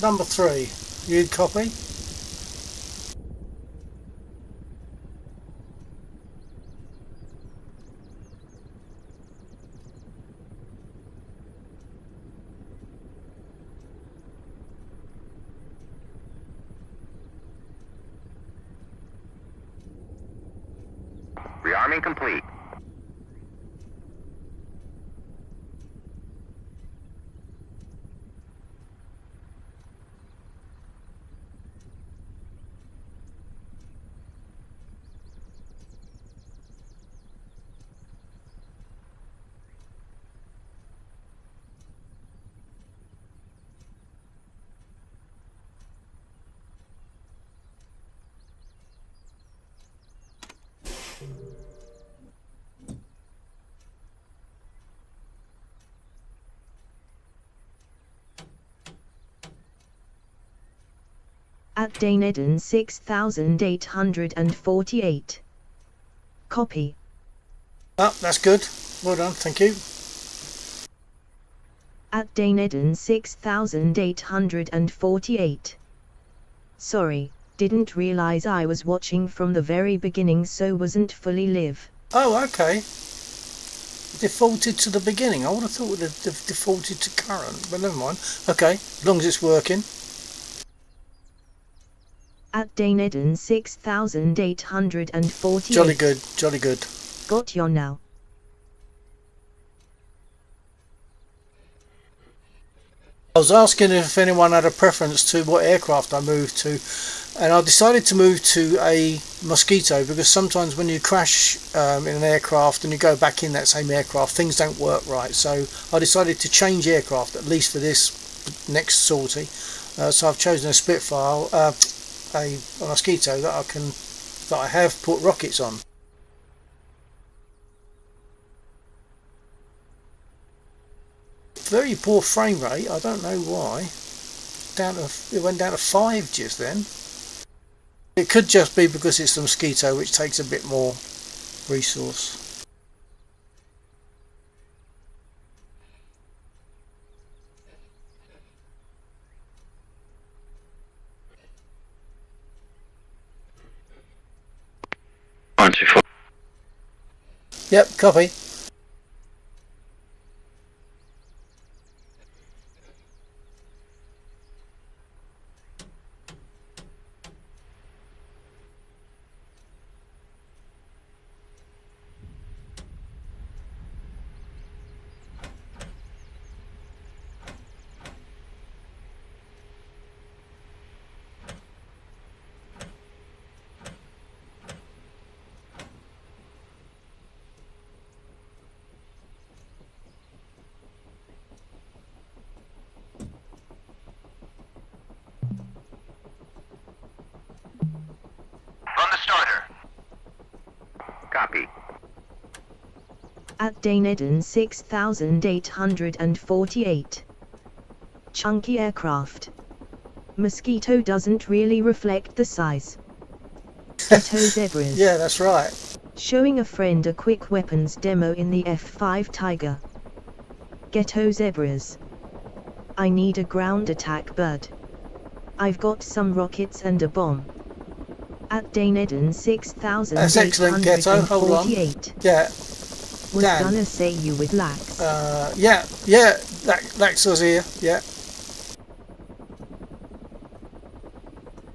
Number 3. You copy? Rearming complete. At Daneden 6848. Copy. Oh, that's good. Well done, thank you. At Daneden 6848. Sorry, didn't realize I was watching from the very beginning, so wasn't fully live. Oh, okay. Defaulted to the beginning. I would have thought it would have defaulted to current, but never mind. Okay, as long as it's working. At Daneden 6848. Jolly good, jolly good. Got you now. I was asking if anyone had a preference to what aircraft I moved to, and I decided to move to a Mosquito because sometimes when you crash in an aircraft and you go back in that same aircraft, things don't work right. So I decided to change aircraft, at least for this next sortie. So I've chosen a Spitfire, a Mosquito that I have put rockets on. Very poor frame rate. I don't know why. It went down to 5 just then. It could just be because it's the Mosquito, which takes a bit more resource. One, two, four. Yep, copy. On the starter. Copy. At Daneden 6848. Chunky aircraft. Mosquito doesn't really reflect the size. Ghetto Zebras. Yeah, that's right. Showing a friend a quick weapons demo in the F5 Tiger. Ghetto Zebras. I need a ground attack bud. I've got some rockets and a bomb. At Daneden 6848. That's excellent, Ghetto. Hold on. Yeah. Was Dan. gonna say you with Lax. Yeah, Laxa's here, yeah.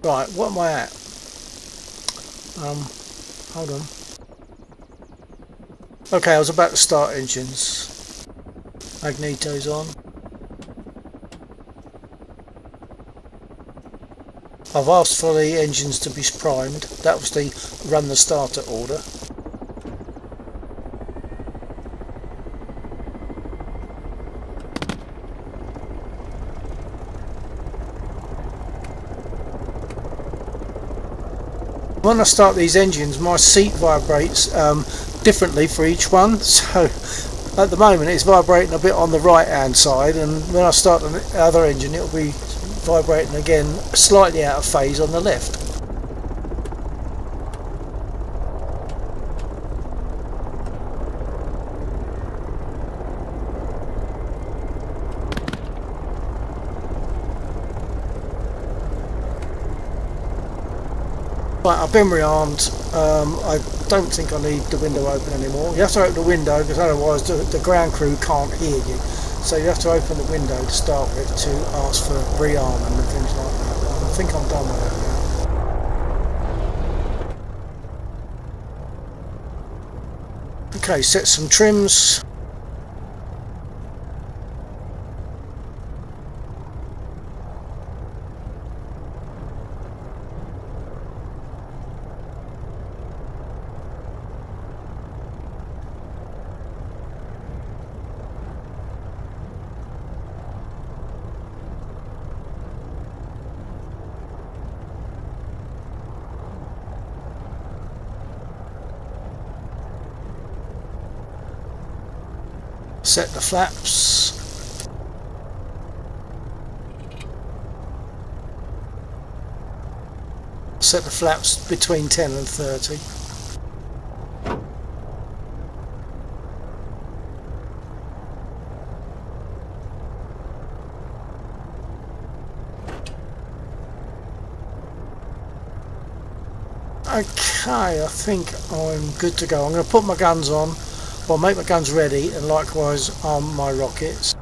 Right, what am I at? Hold on. Okay, I was about to start engines. Magneto's on. I've asked for the engines to be primed. That was the run the starter order. When I start these engines, my seat vibrates differently for each one. So at the moment it's vibrating a bit on the right hand side, and when I start the other engine it'll be vibrating again slightly out of phase on the left. Right, I've been rearmed. I don't think I need the window open anymore. You have to open the window because otherwise the ground crew can't hear you. So you have to open the window to start with to ask for rearming and things like that. I think I'm done with that now. Okay, set some trims. Set the flaps. Set the flaps between 10 and 30. Okay, I think I'm good to go. I'm going to put my guns on. Well, make my guns ready, and likewise arm my rockets,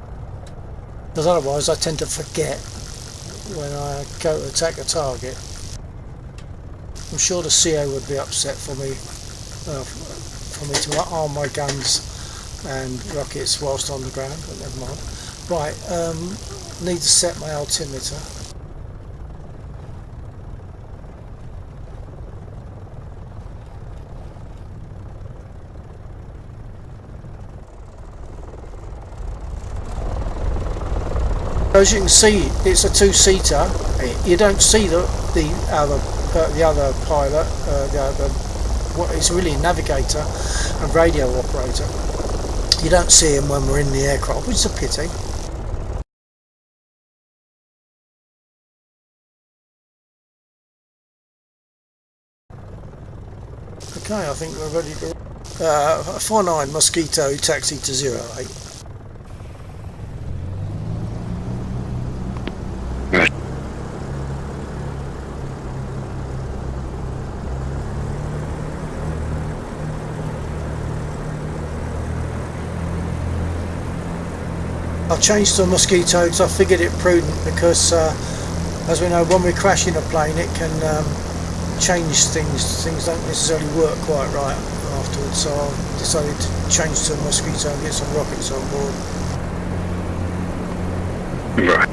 because otherwise I tend to forget when I go to attack a target. I'm sure the CO would be upset for me to arm my guns and rockets whilst on the ground, but never mind. Right, need to set my altimeter. As you can see, it's a two-seater. You don't see the other pilot. It's really a navigator and radio operator. You don't see him when we're in the aircraft, which is a pity. Okay, I think we're ready to. 49 Mosquito taxi to 08. I've changed to a Mosquito because I figured it prudent, because as we know, when we crash in a plane it can change things. Things don't necessarily work quite right afterwards, so I decided to change to a Mosquito and get some rockets on board. Right.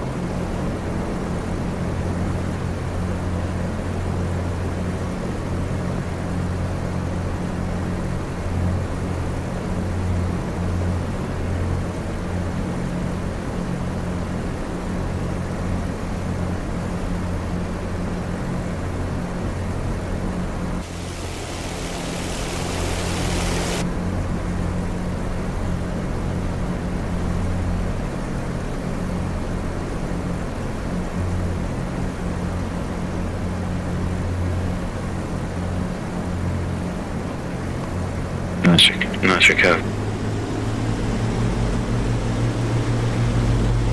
Nice recovery.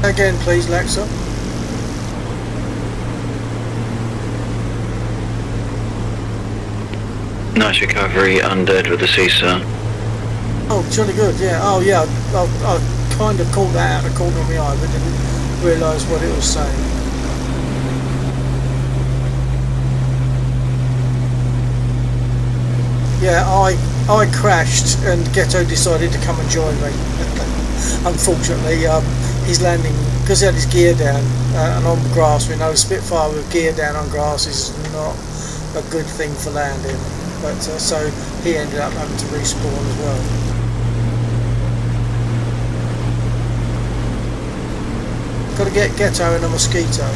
Again, please, Lexa. Nice recovery, undead with the CISA. Oh, jolly good, yeah. Oh, yeah, I kind of caught that out of the corner of my eye, but didn't realise what it was saying. Yeah, I crashed and Ghetto decided to come and join me. Unfortunately, he's landing, because he had his gear down, and on grass, we know Spitfire with gear down on grass is not a good thing for landing. But so he ended up having to respawn as well. Got to get Ghetto in a Mosquito.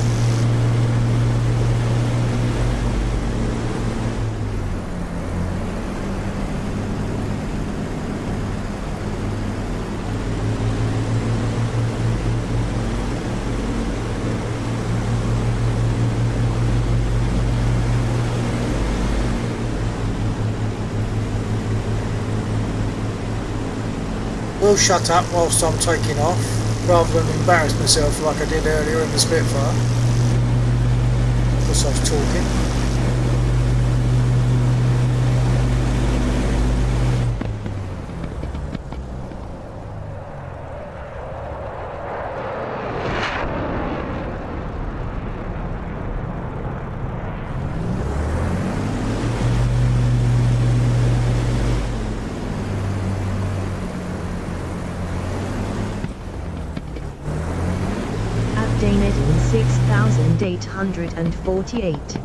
Will shut up whilst I'm taking off, rather than embarrass myself like I did earlier in the Spitfire, because I was talking. Daneton 6848.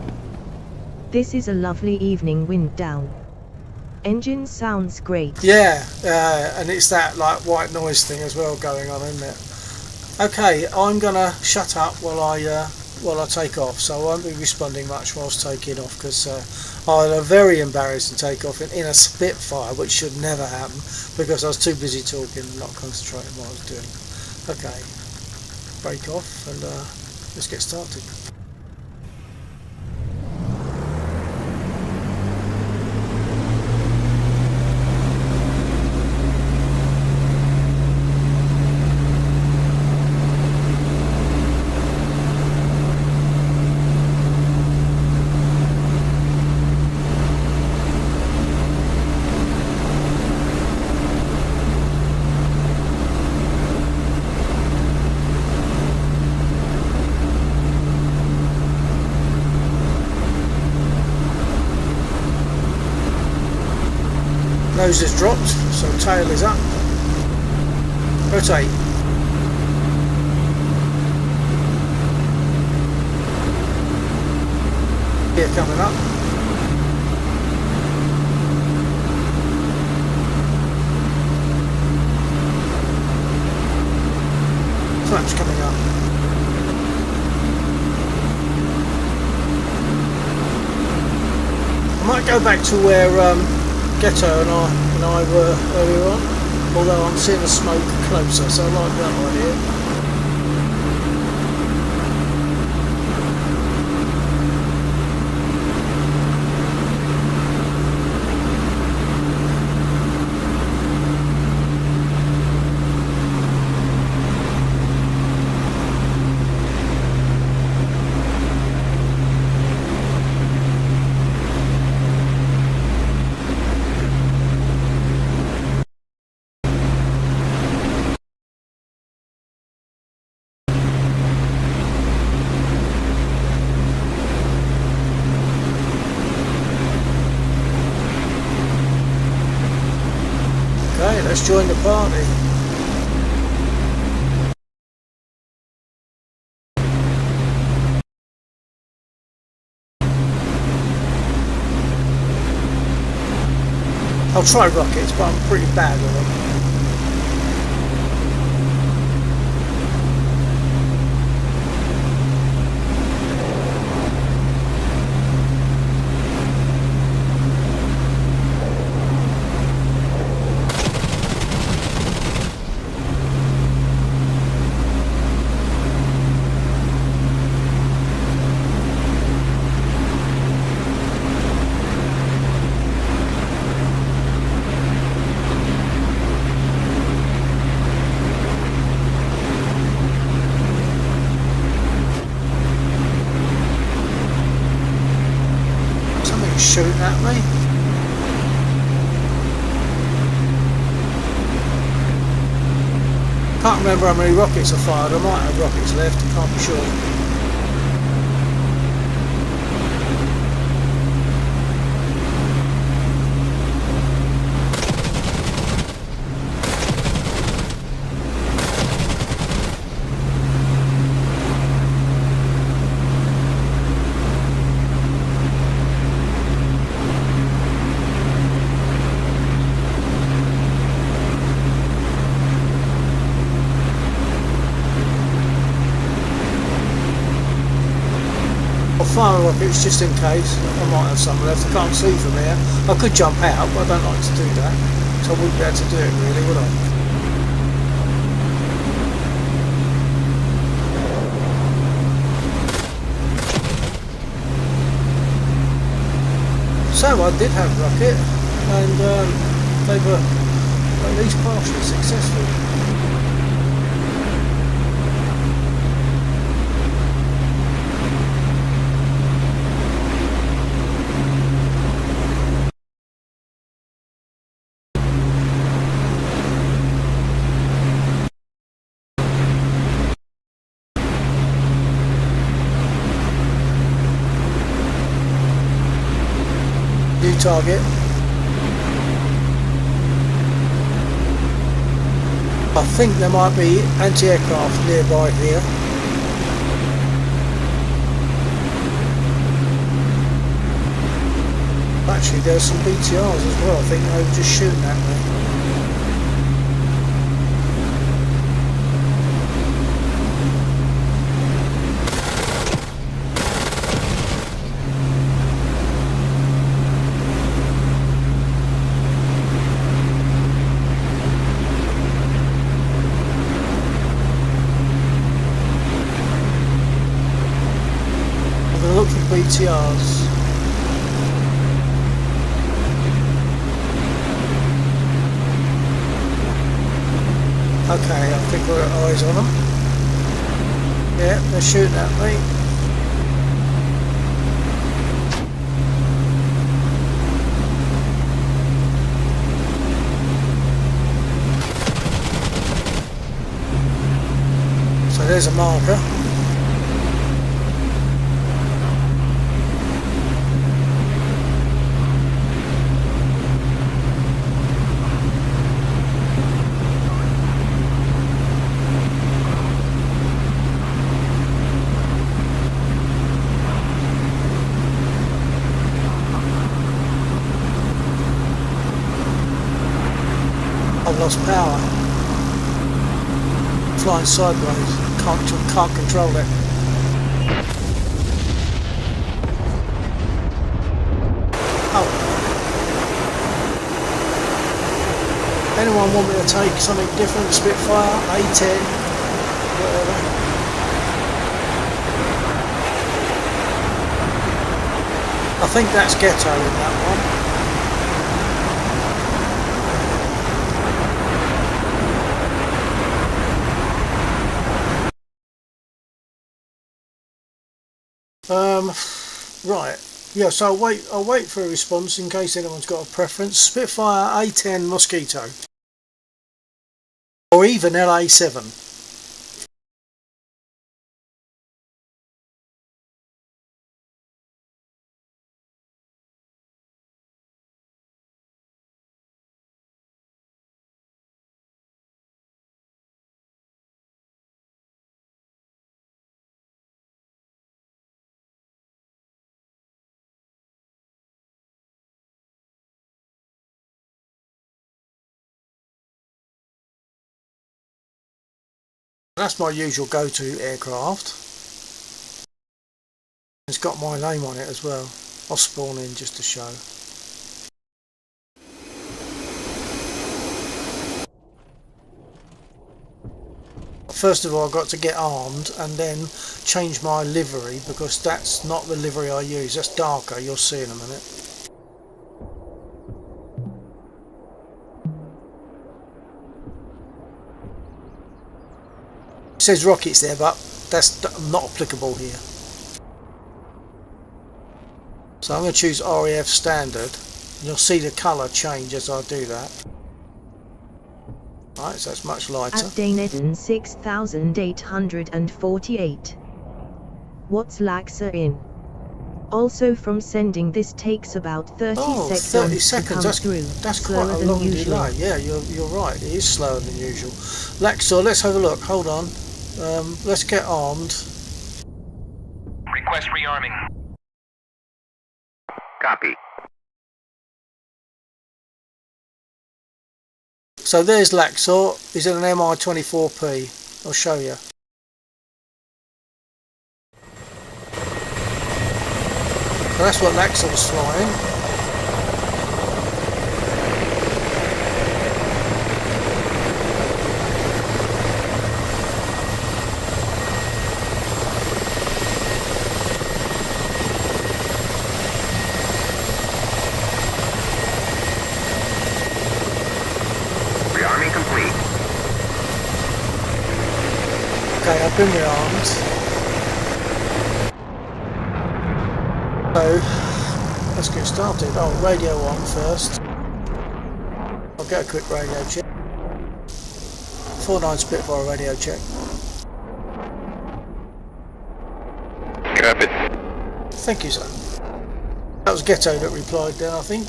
This is a lovely evening wind down. Engine sounds great. Yeah, and it's that like white noise thing as well going on, isn't it? Okay, I'm gonna shut up while I take off, so I won't be responding much whilst taking off, because I had a very embarrassing takeoff in a Spitfire, which should never happen because I was too busy talking and not concentrating on what I was doing. Okay, break off and let's get started. Nose is dropped, so tail is up. Rotate. Gear coming up. Flaps coming up. I might go back to where Ghetto and I were earlier on, although I'm seeing the smoke closer, so I like that idea. Okay, let's join the party. I'll try rockets, but I'm pretty bad with them. Can't remember how many rockets I fired. I might have rockets left, can't be sure. Fire rockets just in case. I might have some left. I can't see from here. I could jump out, but I don't like to do that. So I wouldn't be able to do it really, would I? So I did have a rocket, and they were at least partially successful. New target. I think there might be anti-aircraft nearby here. Actually, there's some BTRs as well. I think they were just shooting at me. Look for BTRs. Okay, I think we've got eyes on them. Yeah, they're shooting at me. So there's a marker. I've lost power. Flying sideways. Can't control it. Oh. Anyone want me to take something different? Spitfire, A10, whatever. I think that's Ghetto in that one. Right, yeah, so I'll wait for a response in case anyone's got a preference. Spitfire, A10, Mosquito, or even LA7. That's my usual go-to aircraft. It's got my name on it as well. I'll spawn in just to show. First of all, I've got to get armed and then change my livery, because that's not the livery I use. That's darker, you'll see in a minute. It says rockets there, but that's not applicable here. So I'm going to choose RAF standard. You'll see the colour change as I do that. Right, so it's much lighter. At Daneden 6848. What's laxer in? Also from sending this takes about 30 Oh, seconds 30 seconds, to come through, that's slower quite a than long usual. delay. Yeah, you're right, it is slower than usual. Laxor, let's have a look, hold on. Let's get armed. Request rearming. Copy. So there's Laxor, he's in an MI-24P. I'll show you. So that's what Laxor's flying. Rearming complete. Okay, I've been rearmed. So, let's get started. Oh, radio on first. I'll get a quick radio check. 49 Spitfire radio check. Copy. Thank you, sir. That was Ghetto that replied then, I think.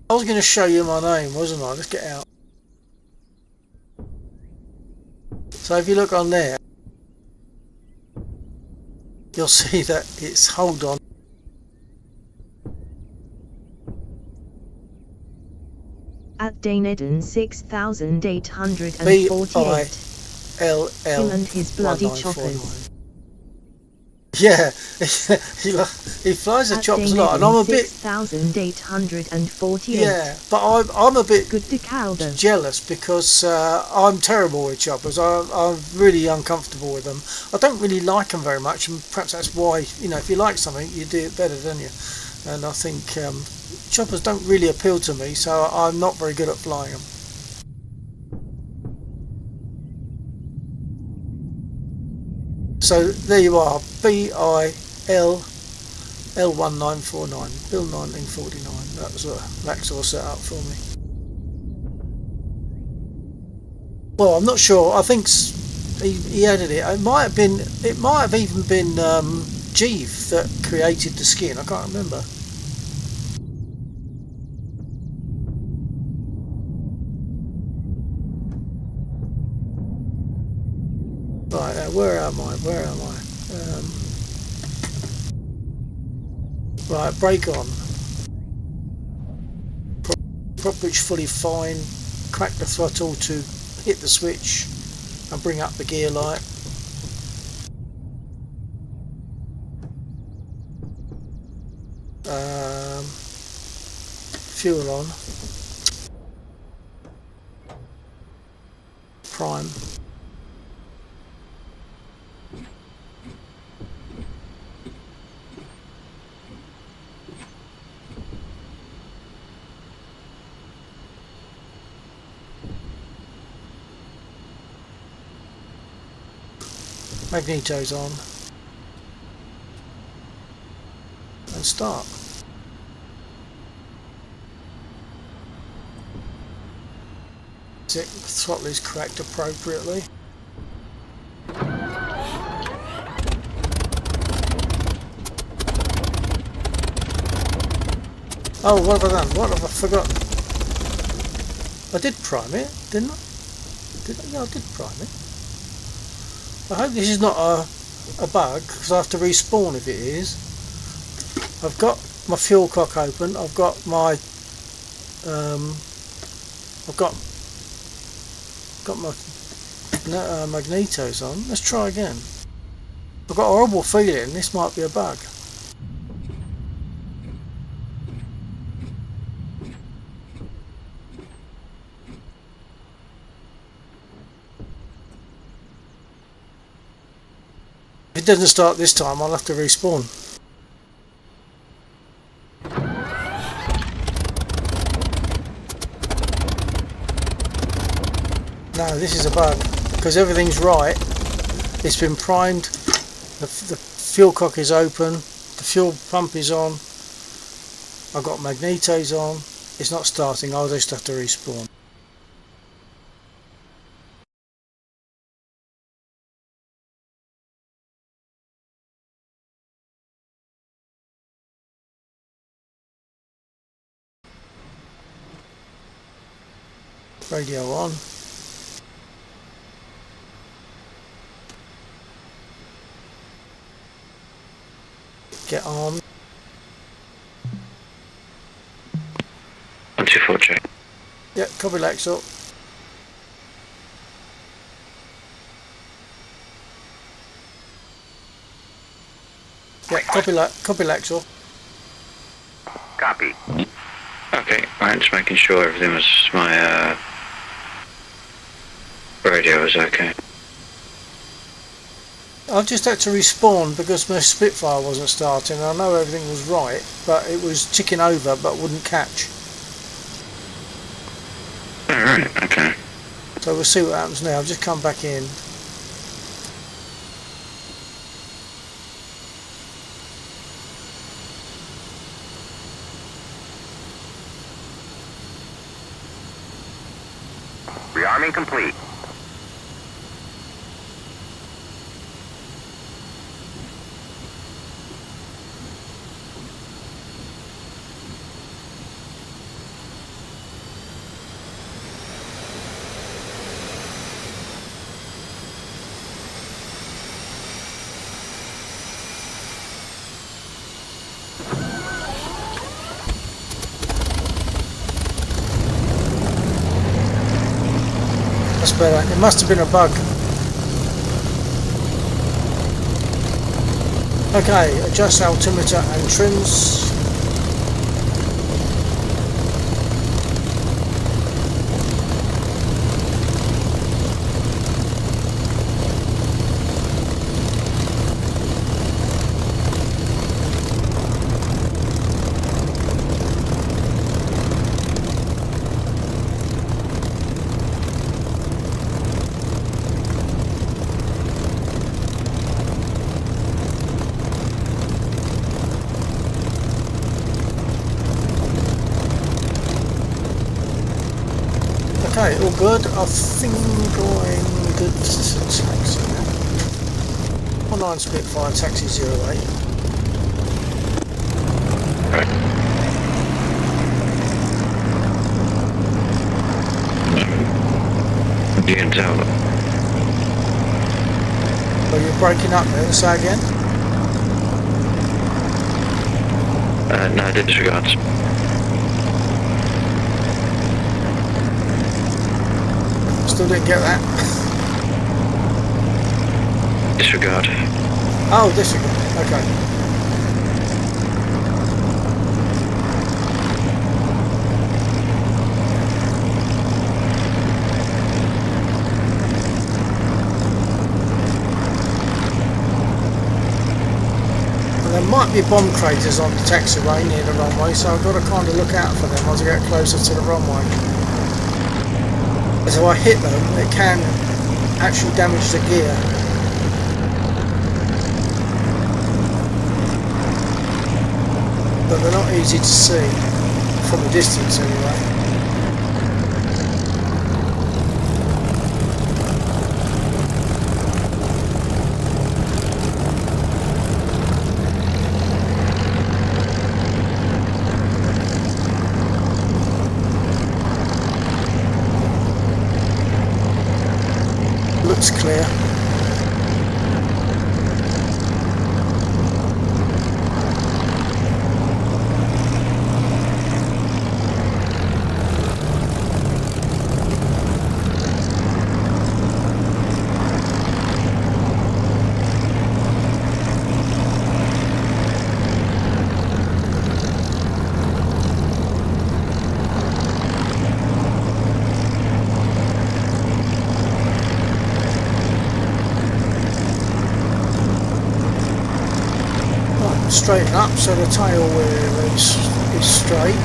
I was going to show you my name, wasn't I? Let's get out. So if you look on there, you'll see that it's hold on. At Daneden 6848. BILL Him and his bloody 1949. choppers. Yeah, he flies the At choppers a lot, and I'm a bit 6848. yeah, but I'm a bit Good to cow though. jealous because I'm terrible with choppers. I'm really uncomfortable with them. I don't really like them very much, and perhaps that's why, you know, if you like something, you do it better, don't you? And I think choppers don't really appeal to me, so I'm not very good at flying them. So there you are, BILL 1949, Bill 1949. That was what Laxor set up for me. Well, I'm not sure. I think he added it. It might have even been Jeeve that created the skin. I can't remember. Right, now where am I? Right, brake on. Prop bridge fully fine. Crack the throttle to hit the switch and bring up the gear light. Fuel on. Prime. Magneto's on. And start. The throttle is cracked appropriately. Oh, what have I done? What have I forgotten? I did prime it, didn't I? Yeah, I did prime it. I hope this is not a bug, because I have to respawn if it is. I've got my fuel cock open. I've got my magnetos on. Let's try again. I've got a horrible feeling this might be a bug. If it doesn't start this time, I'll have to respawn. No, this is a bug, because everything's right. It's been primed. The fuel cock is open, the fuel pump is on, I've got magnetos on. It's not starting, I'll just have to respawn. Radio on. Get armed. 124 check. Yep, copy Lexel. Yep, copy Lexel. Copy. Okay, right, just making sure everything was, my radio was okay. I've just had to respawn because my Spitfire wasn't starting. I know everything was right, but it was ticking over but wouldn't catch. Alright, okay. So we'll see what happens now. I've just come back in. Rearming complete. That's better. It must have been a bug. Okay, adjust altimeter and trims. Okay, all good. I think going good to taxi now. 19 Spitfire, taxi 08. Right. You can tell. Oh, you're breaking up there, say again? No, disregards. Still didn't get that. Disregard. Oh, disregard. Okay. And there might be bomb craters on the taxiway near the runway, so I've got to kind of look out for them as I get closer to the runway. As if I hit them, it can actually damage the gear. But they're not easy to see from a distance anyway. Looks clear. Straighten up so the tail wheel is straight,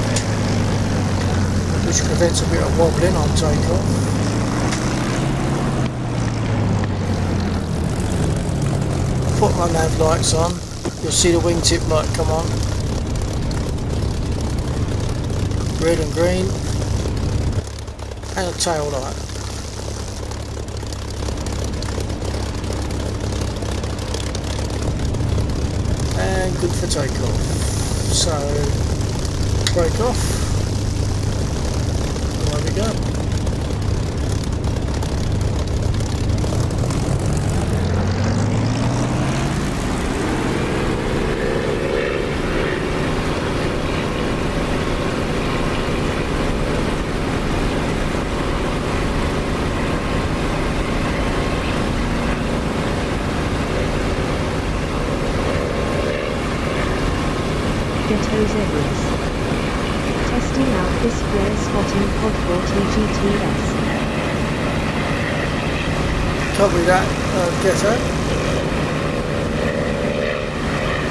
which prevents a bit of wobbling on takeoff. put my nav lights on. You'll see the wingtip light come on. Red and green. And a tail light. And good for takeoff. So, break off. There we go. Ghettos areas. Testing out this flare spotting pod 40 GTS. Copy that, Ghetto.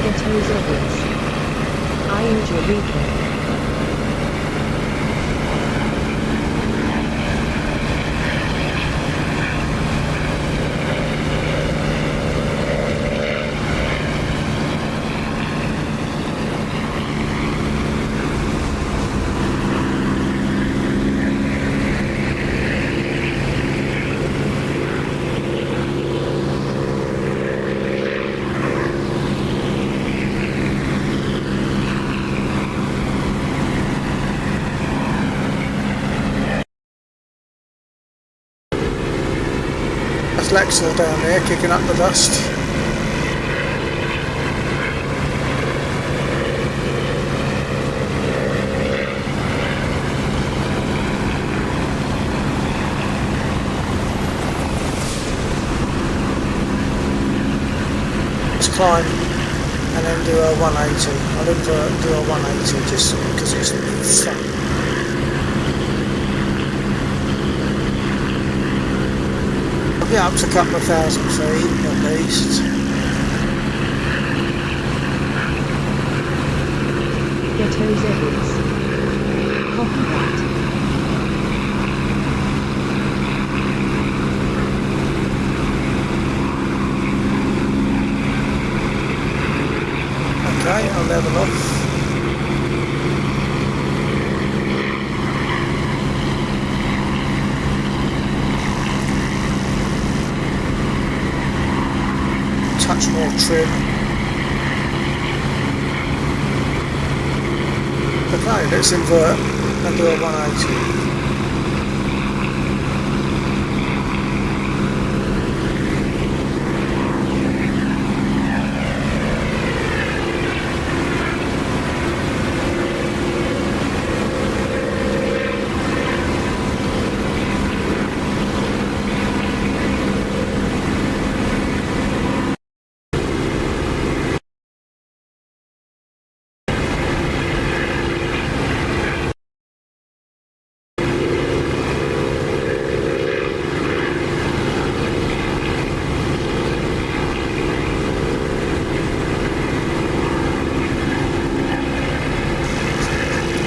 Ghettos areas. I enjoy reading. Lexel down there kicking up the dust. Let's climb and then do a 180. I look for do a 180 just because it's fun. Yeah, up to a couple of thousand feet at least. Ghettos areas. Copy that. Okay, I'll level off. Touch more trim. Okay, let's invert and do a 180.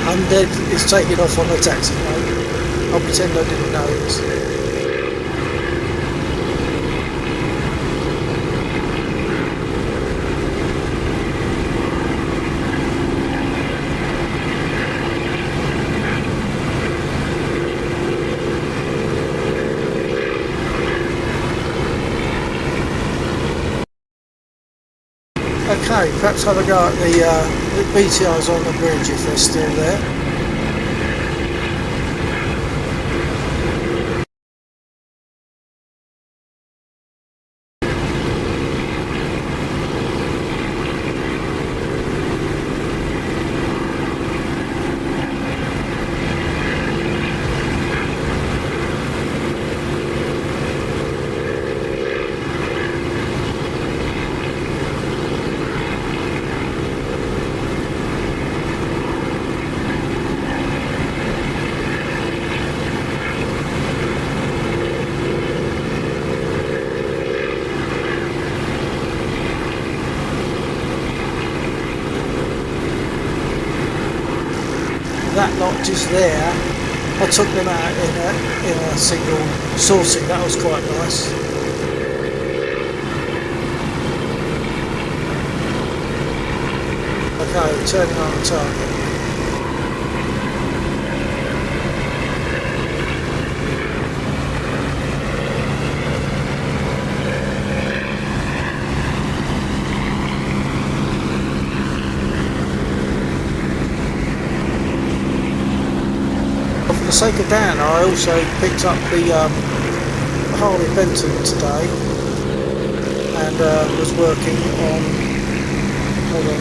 Undead is taking off on the taxiway. I'll pretend I didn't notice. Okay, perhaps have a go at the BTRs on the bridge if they're still there. That lot just there, I took them out in a single sourcing. That was quite nice. Okay, turning on the target. For the sake of Dan, I also picked up the Harley Benton today and was working on. Hold on.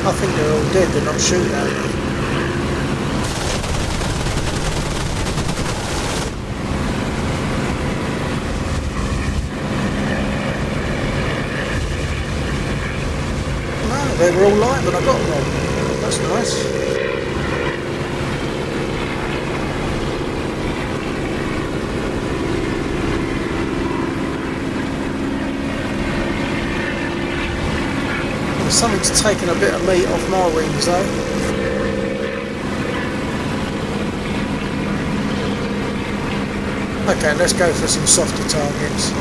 I think they're all dead. They're not shooting at me. They were all live and I got them. That's nice. Something's taken a bit of meat off my wings though. Okay, let's go for some softer targets.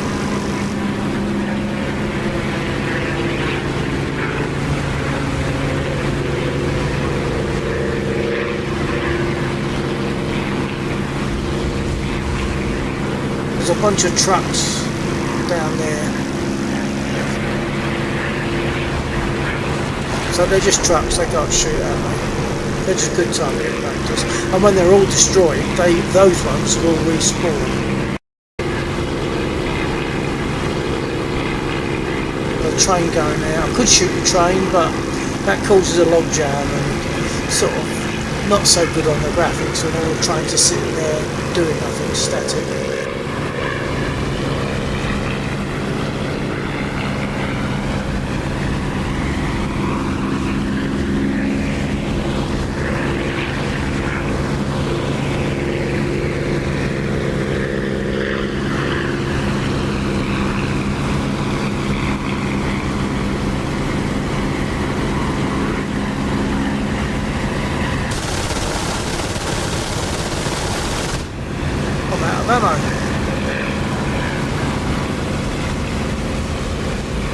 There's a bunch of trucks down there. So they're just trucks, they can't shoot at me. They're just good target practice. And when they're all destroyed, those ones will respawn. A train going there. I could shoot the train, but that causes a log jam and sort of not so good on the graphics when all the trains are sitting there doing nothing, static.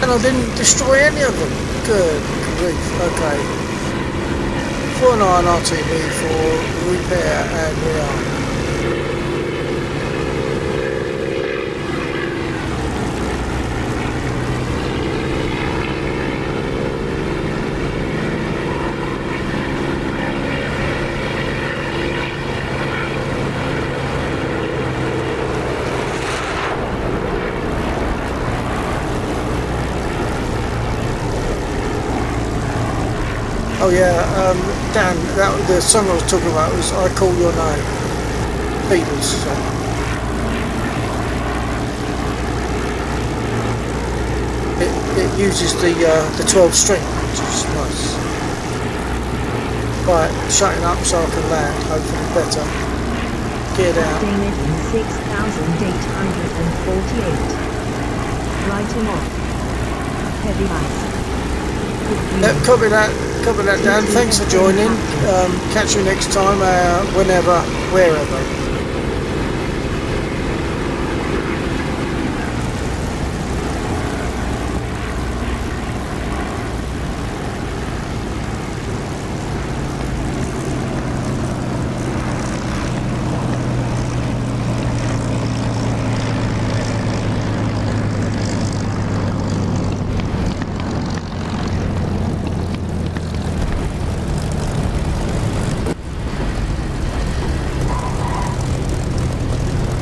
And I didn't destroy any of them. Good grief. Okay. 49 RTV for repair and rearm. Oh yeah, Dan, the song I was talking about was I Call Your Name. Beatles song. It uses the 12 string, which is nice. Right, shutting up so I can land, hopefully better. Gear down. David in 6,848. Writing off. Heavy ice. Copy that, Dan. Thanks for joining. Catch you next time, whenever, wherever.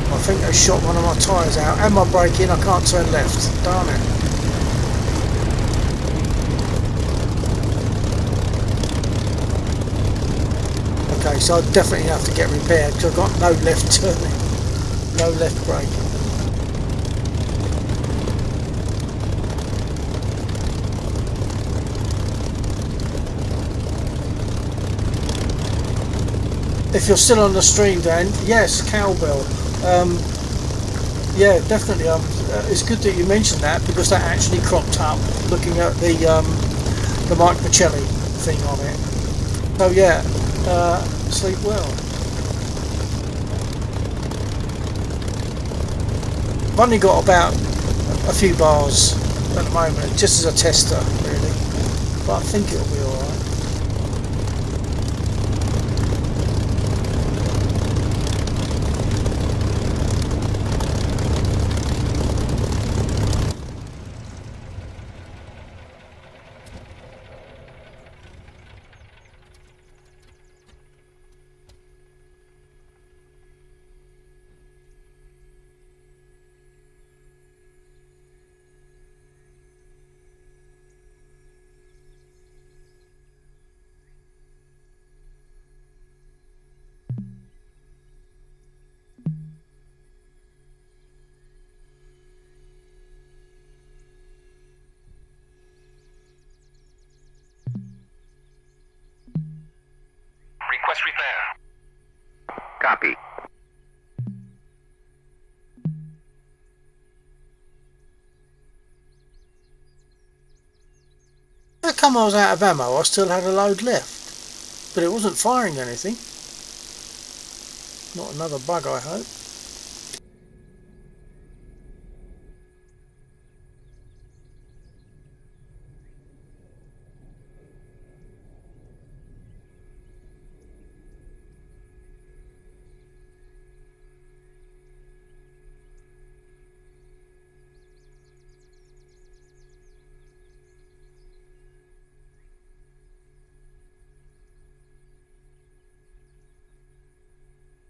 I think they shot one of my tyres out and my braking. I can't turn left. Darn it. Okay, so I definitely have to get repaired because I've got no left turning, no left braking. If you're still on the stream, Dan, yes, cowbell. Yeah, definitely. It's good that you mentioned that because that actually cropped up looking at the Mike Pacelli thing on it. So yeah, sleep well. I've only got about a few bars at the moment, just as a tester, really. But I think it'll be alright. Request repair. Copy. How come I was out of ammo? I still had a load left. But it wasn't firing anything. Not another bug, I hope.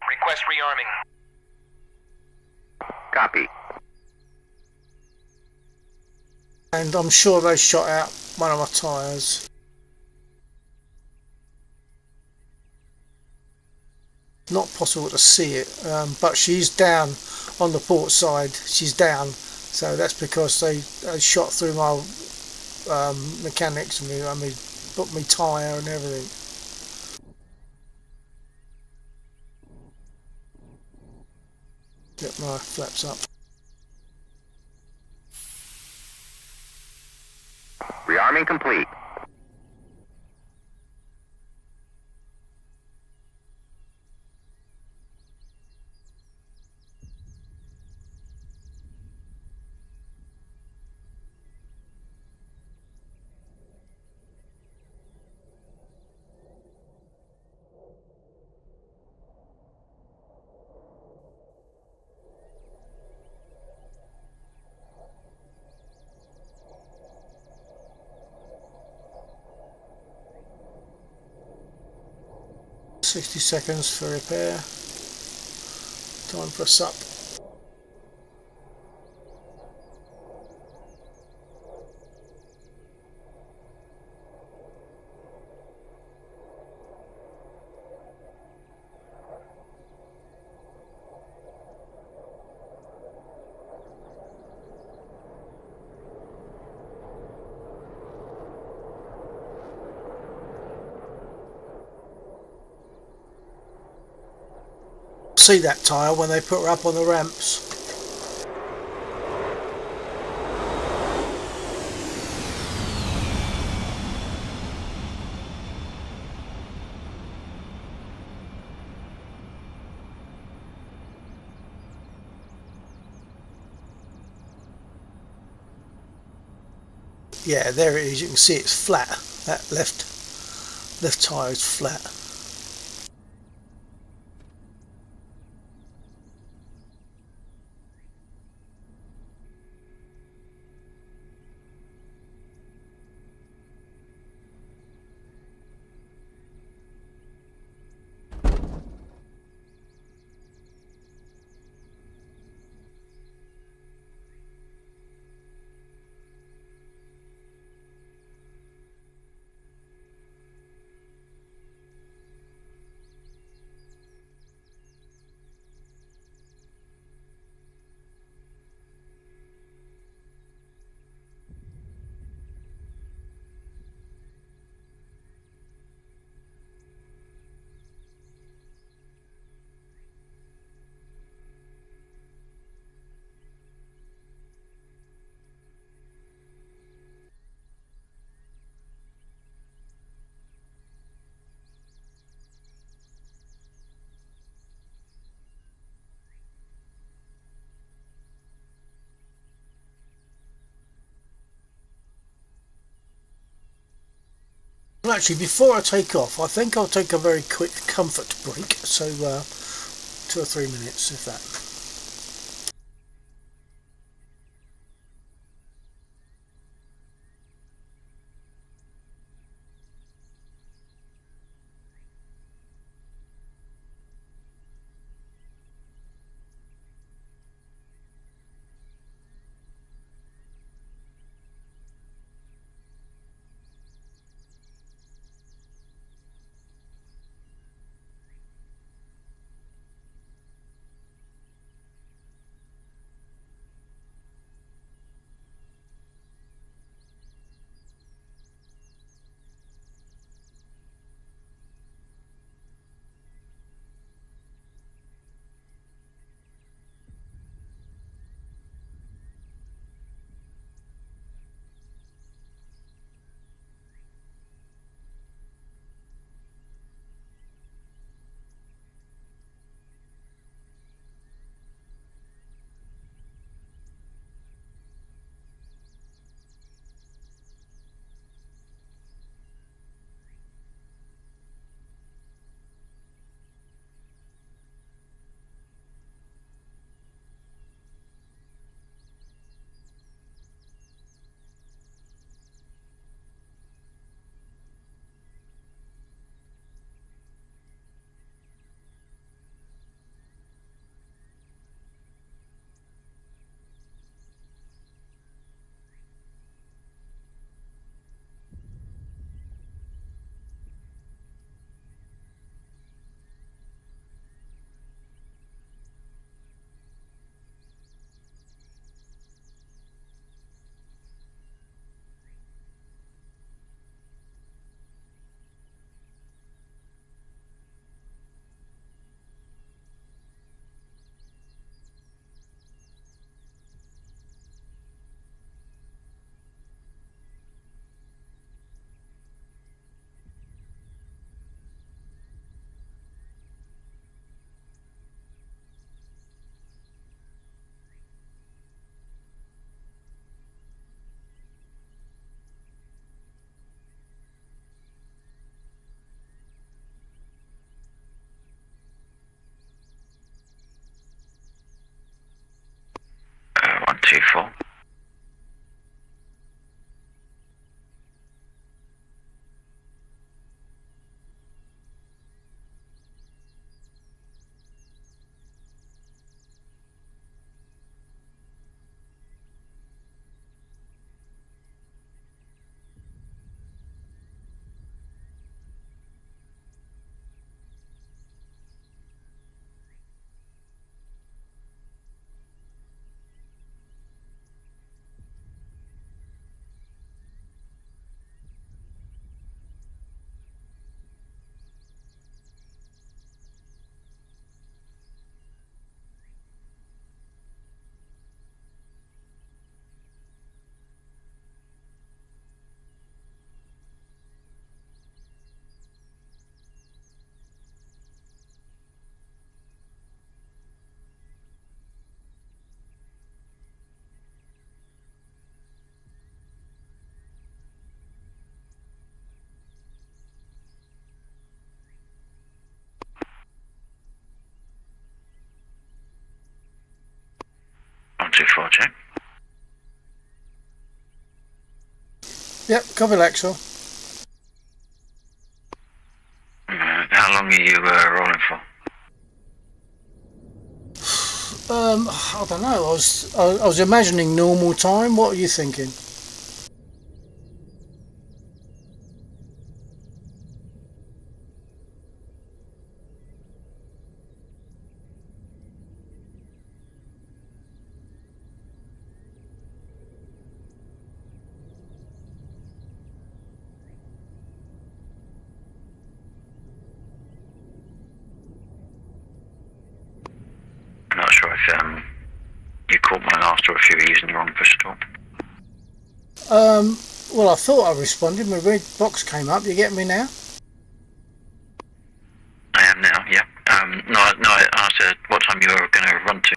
Request rearming. Copy. And I'm sure they shot out one of my tyres. Not possible to see it, but she's down on the port side. She's down, so that's because they shot through my mechanics and put me tyre and everything. Get my flaps up. Rearming complete. $60 seconds for repair. Time for a sup. See that tyre when they put her up on the ramps. Yeah, there it is. You can see it's flat. That left tyre is flat. Well, actually, before I take off, I think I'll take a very quick comfort break. So 2 or 3 minutes, if that. One, two, four. One, two, four, check. Yep, copy, Axel. How long are you rolling for? I don't know. I was imagining normal time. What are you thinking? I'm not sure if you caught my last or if you were using the wrong push at all. Well, I thought I responded. My red box came up. You get me now? I am now, yeah. No, I asked what time you were going to run to.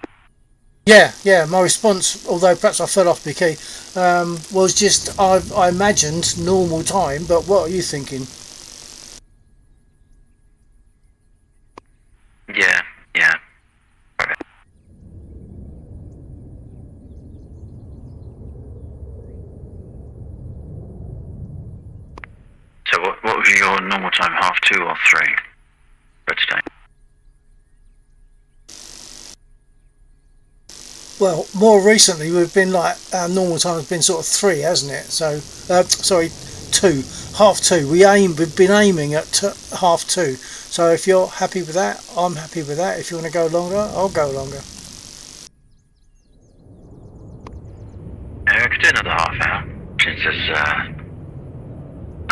Yeah. My response, although perhaps I fell off the key, was just I imagined normal time. But what are you thinking? What was your normal time? 2:30 or 3? Redstone. Well, more recently we've been like, our normal time has been sort of 3, hasn't it? So, sorry, 2, 2:30. We've been aiming at 2:30. So if you're happy with that, I'm happy with that. If you want to go longer, I'll go longer. I could do another half hour, since there's,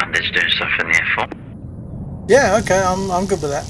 Andy's doing stuff in the F4. Yeah, okay, I'm good with that.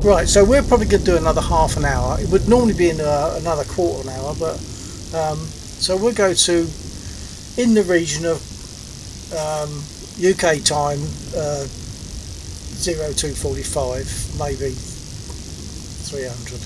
Right, so we're probably going to do another half an hour. It would normally be in another quarter of an hour, but so we'll go to in the region of UK time 02:45, maybe 300.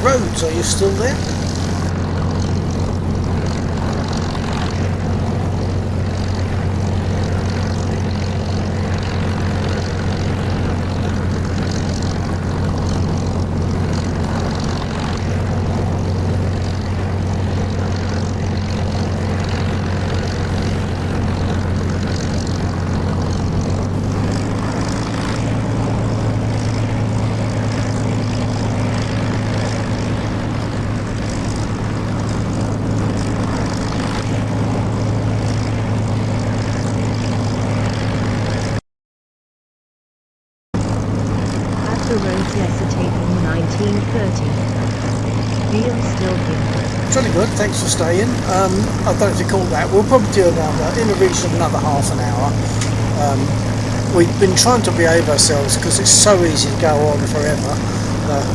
Rhodes, are you still there? The roads lesser taking 1930. Neil still here. Jolly good, thanks for staying. I don't know if you call that. We'll probably do another, in the region of another half an hour. We've been trying to behave ourselves because it's so easy to go on forever,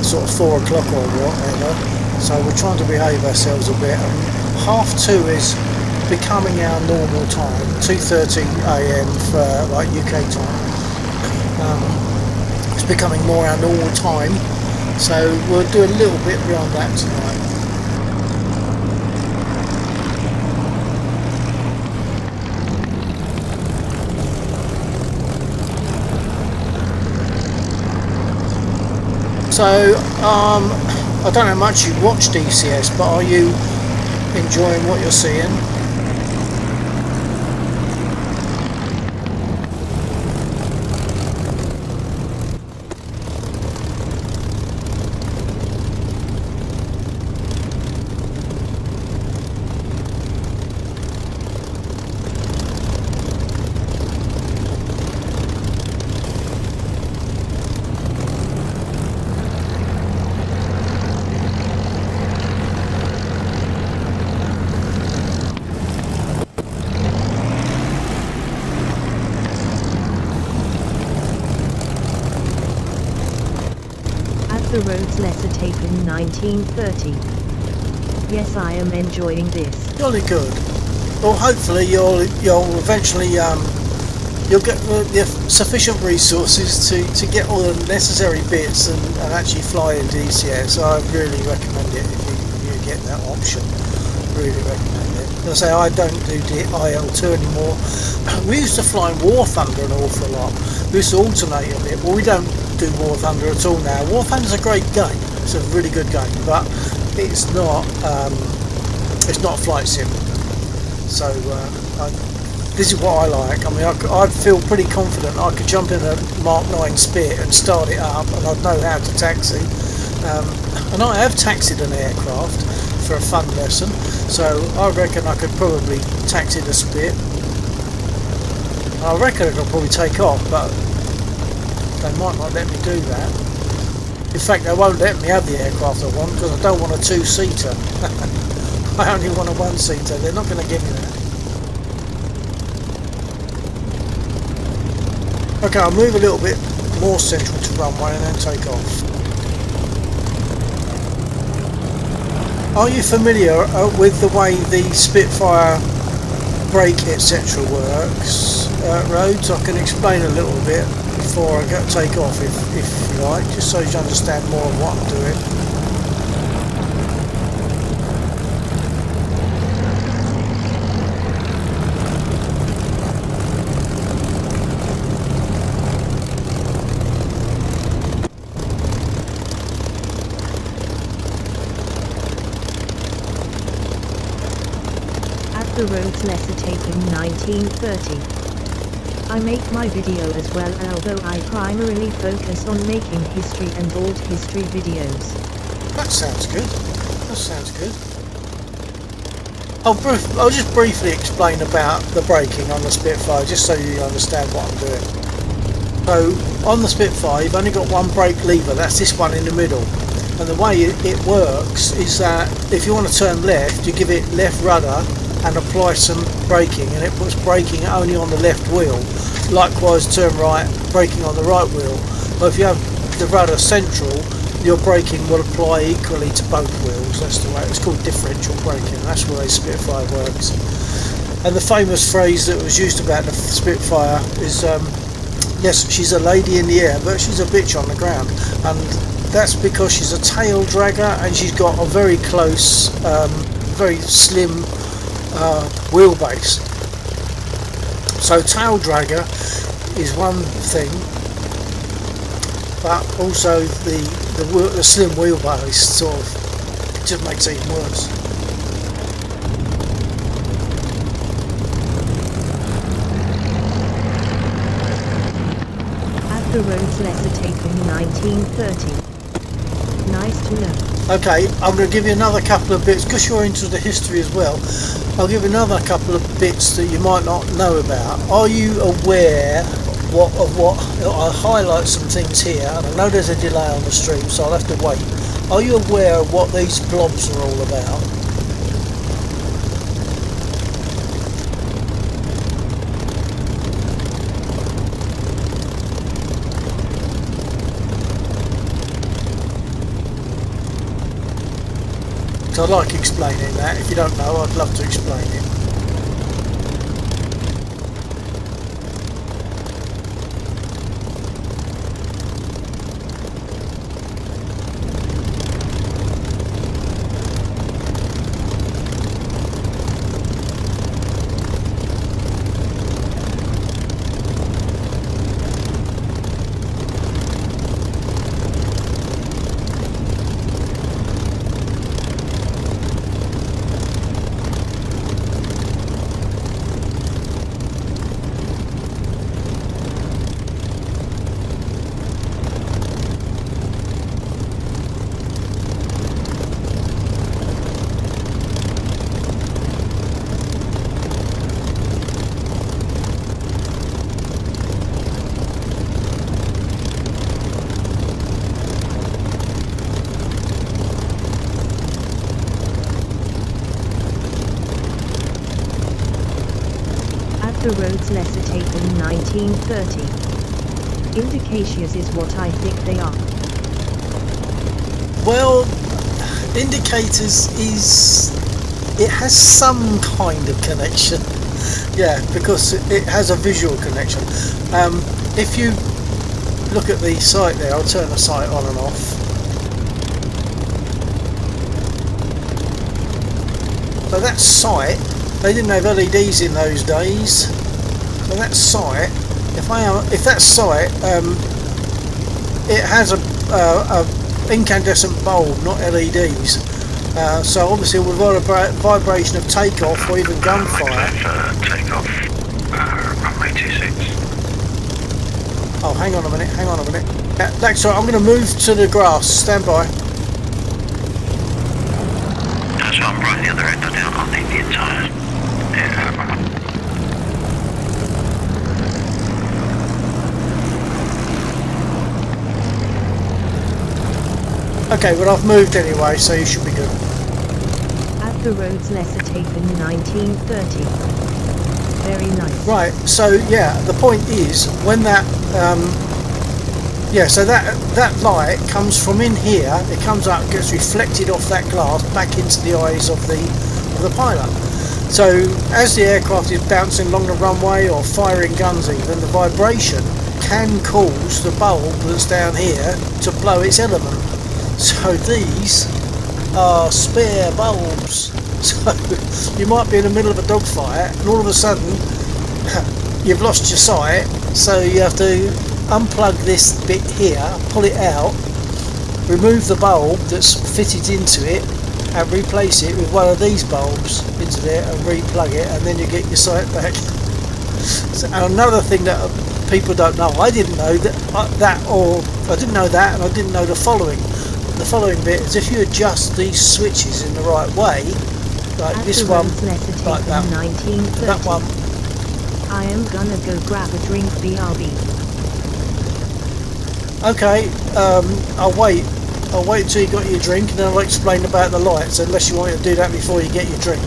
sort of 4 o'clock or whatever. So we're trying to behave ourselves a bit. 2:30 is becoming our normal time, 2:30 AM for like UK time. It's becoming more our normal time, so we'll do a little bit beyond that tonight. So I don't know how much you watch DCS, but are you enjoying what you're seeing? The roads lesser taken 1930. Yes, I am enjoying this. Jolly good. Well, hopefully you'll eventually you'll get the sufficient resources to get all the necessary bits and actually fly in DCS. I really recommend it if you get that option. Really recommend it. As I say, I don't do IL2 anymore. We used to fly in War Thunder an awful lot. We used to alternate a bit. Well, we don't do War Thunder at all now. War Thunder's a great game. It's a really good game, but it's not a flight sim. So this is what I like. I mean, I'd feel pretty confident I could jump in a Mark 9 Spit and start it up, and I'd know how to taxi. And I have taxied an aircraft for a fun lesson, so I reckon I could probably taxi the Spit. I reckon it'll probably take off, but they might not let me do that. In fact, they won't let me have the aircraft I want because I don't want a two-seater. I only want a one-seater. They're not going to give me that. Okay, I'll move a little bit more central to runway and then take off. Are you familiar with the way the Spitfire brake etc. works, Rhodes? I can explain a little bit before I take off if you like, just so you understand more of what I'm doing. The roads letter taken 1930. I make my video as well, although I primarily focus on making history and old history videos. That sounds good. That sounds good. I'll just briefly explain about the braking on the Spitfire, just so you understand what I'm doing. So on the Spitfire, you've only got one brake lever. That's this one in the middle. And the way it works is that if you want to turn left, you give it left rudder and apply some braking, and it puts braking only on the left wheel. Likewise, turn right, braking on the right wheel. But if you have the rudder central, your braking will apply equally to both wheels. That's the way it's called, differential braking. That's the way Spitfire works. And the famous phrase that was used about the Spitfire is, yes, she's a lady in the air, but she's a bitch on the ground. And that's because she's a tail dragger and she's got a very close, very slim wheelbase. So tail dragger is one thing, but also the slim wheelbase sort of just makes it even worse. At the roads letter taken 1930. Nice to know. Okay, I'm going to give you another couple of bits, because you're into the history as well. I'll give you another couple of bits that you might not know about. Are you aware of what I'll highlight some things here, and I know there's a delay on the stream, so I'll have to wait. Are you aware of what these blobs are all about? I like explaining that. If you don't know, I'd love to explain it. The roads letter taken 1930. Indicators is what I think they are. Well, indicators is it has some kind of connection. Yeah, because it has a visual connection. If you look at the sight there, I'll turn the sight on and off. So that sight, they didn't have LEDs in those days. So that sight, if that sight, it has a incandescent bulb, not LEDs. So obviously with a vibration of takeoff or even gunfire. Takeoff, runway 26. Oh, hang on a minute. Yeah, that's right, I'm going to move to the grass. Stand by. So I'm right the other end. I'll need the entire. Okay, well I've moved anyway, so you should be good. At the roads lesser taken 1930. Very nice. Right, so yeah, the point is, when that, so that light comes from in here, it comes up, gets reflected off that glass back into the eyes of the pilot. So as the aircraft is bouncing along the runway or firing guns even, the vibration can cause the bulb that's down here to blow its element. So these are spare bulbs. So you might be in the middle of a dogfight and all of a sudden you've lost your sight, so you have to unplug this bit here, pull it out, remove the bulb that's fitted into it and replace it with one of these bulbs into there and replug it, and then you get your sight back. So, and another thing that people don't know, I didn't know I didn't know that, and I didn't know the following. The following bit is if you adjust these switches in the right way, like At this the one, roads lesser like taken that, 1930. that one. I am gonna go grab a drink, BRB. Okay, I'll wait until you got your drink, and then I'll explain about the lights, unless you want me to do that before you get your drink.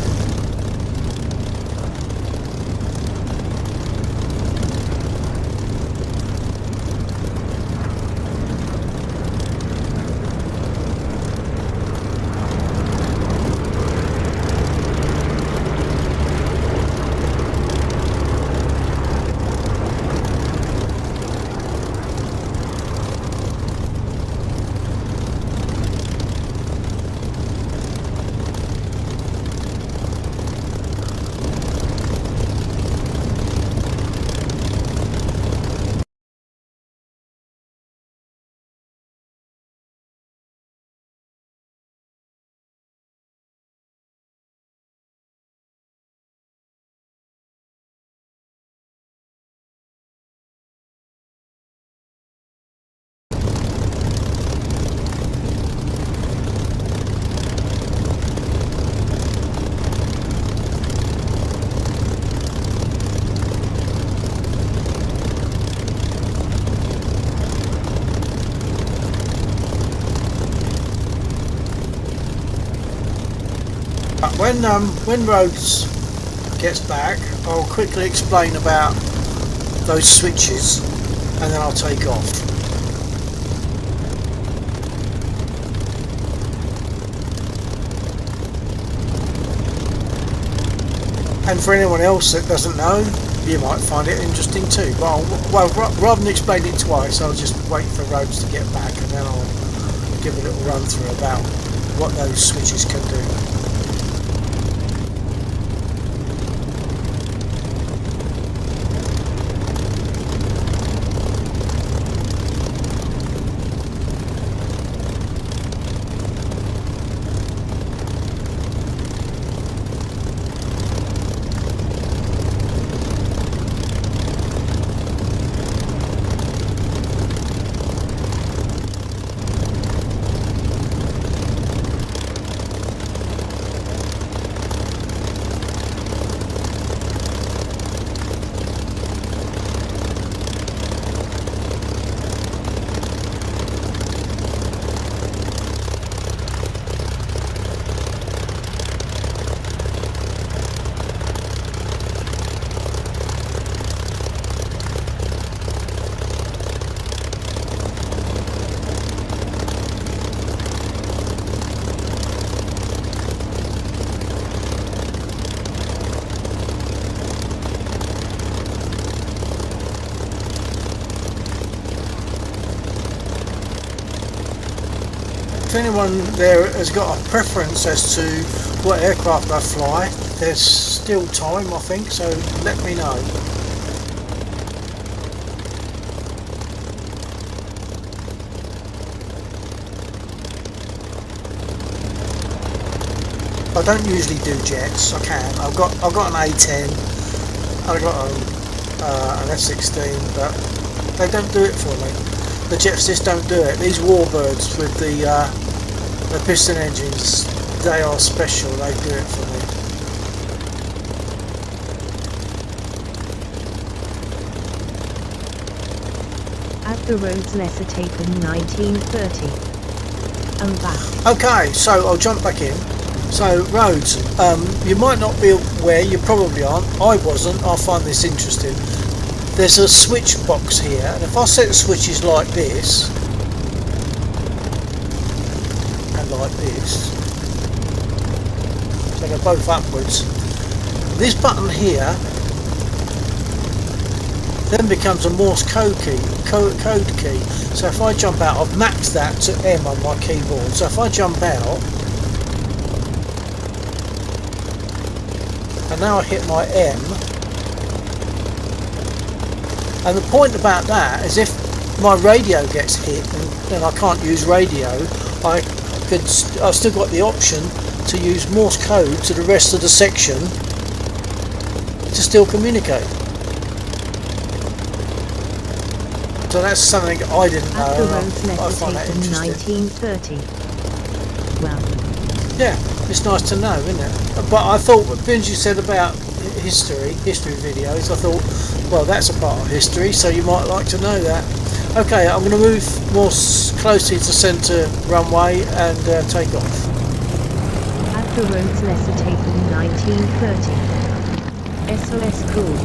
When Rhodes gets back, I'll quickly explain about those switches, and then I'll take off. And for anyone else that doesn't know, you might find it interesting too. But rather than explain it twice, I'll just wait for Rhodes to get back, and then I'll give a little run through about what those switches can do. if anyone there has got a preference as to what aircraft I fly, there's still time, I think, so let me know. I don't usually do jets. I can. I've got an A10. I've got an F-16, but they don't do it for me. The jets just don't do it. These warbirds with the piston engines, they are special. They do it for me. At the roads lesser taken 1930. And back. Okay, so I'll jump back in. So roads, you might not be aware, you probably aren't, I wasn't, I find this interesting. There's a switch box here, and if I set the switches like this, and like this, so they're both upwards, this button here then becomes a Morse code key. So if I jump out, I've mapped that to M on my keyboard, so if I jump out, and now I hit my M, and the point about that is if my radio gets hit and I can't use radio, I've still got the option to use Morse code to the rest of the section to still communicate. So that's something I didn't know. At the roads I find that lesser interesting. taken 1930. Well. Yeah, it's nice to know, isn't it? But I thought, when you said about history videos, I thought, well, that's a part of history, so you might like to know that. Okay, I'm going to move more closely to centre runway and take off. At the roads lesser taken 1930. SOS cool.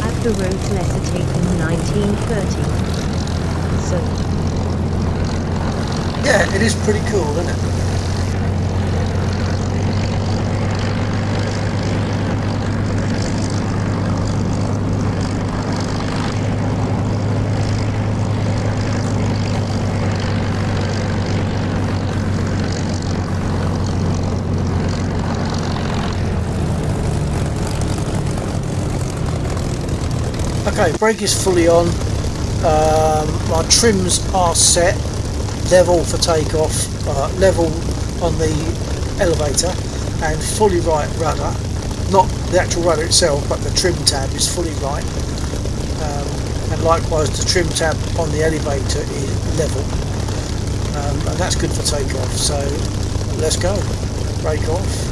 At the roads lesser taken 1930. So. Yeah, it is pretty cool, isn't it? Okay, brake is fully on, my trims are set, level for takeoff, level on the elevator, and fully right rudder, not the actual rudder itself, but the trim tab is fully right, and likewise the trim tab on the elevator is level, and that's good for takeoff, so let's go, brake off.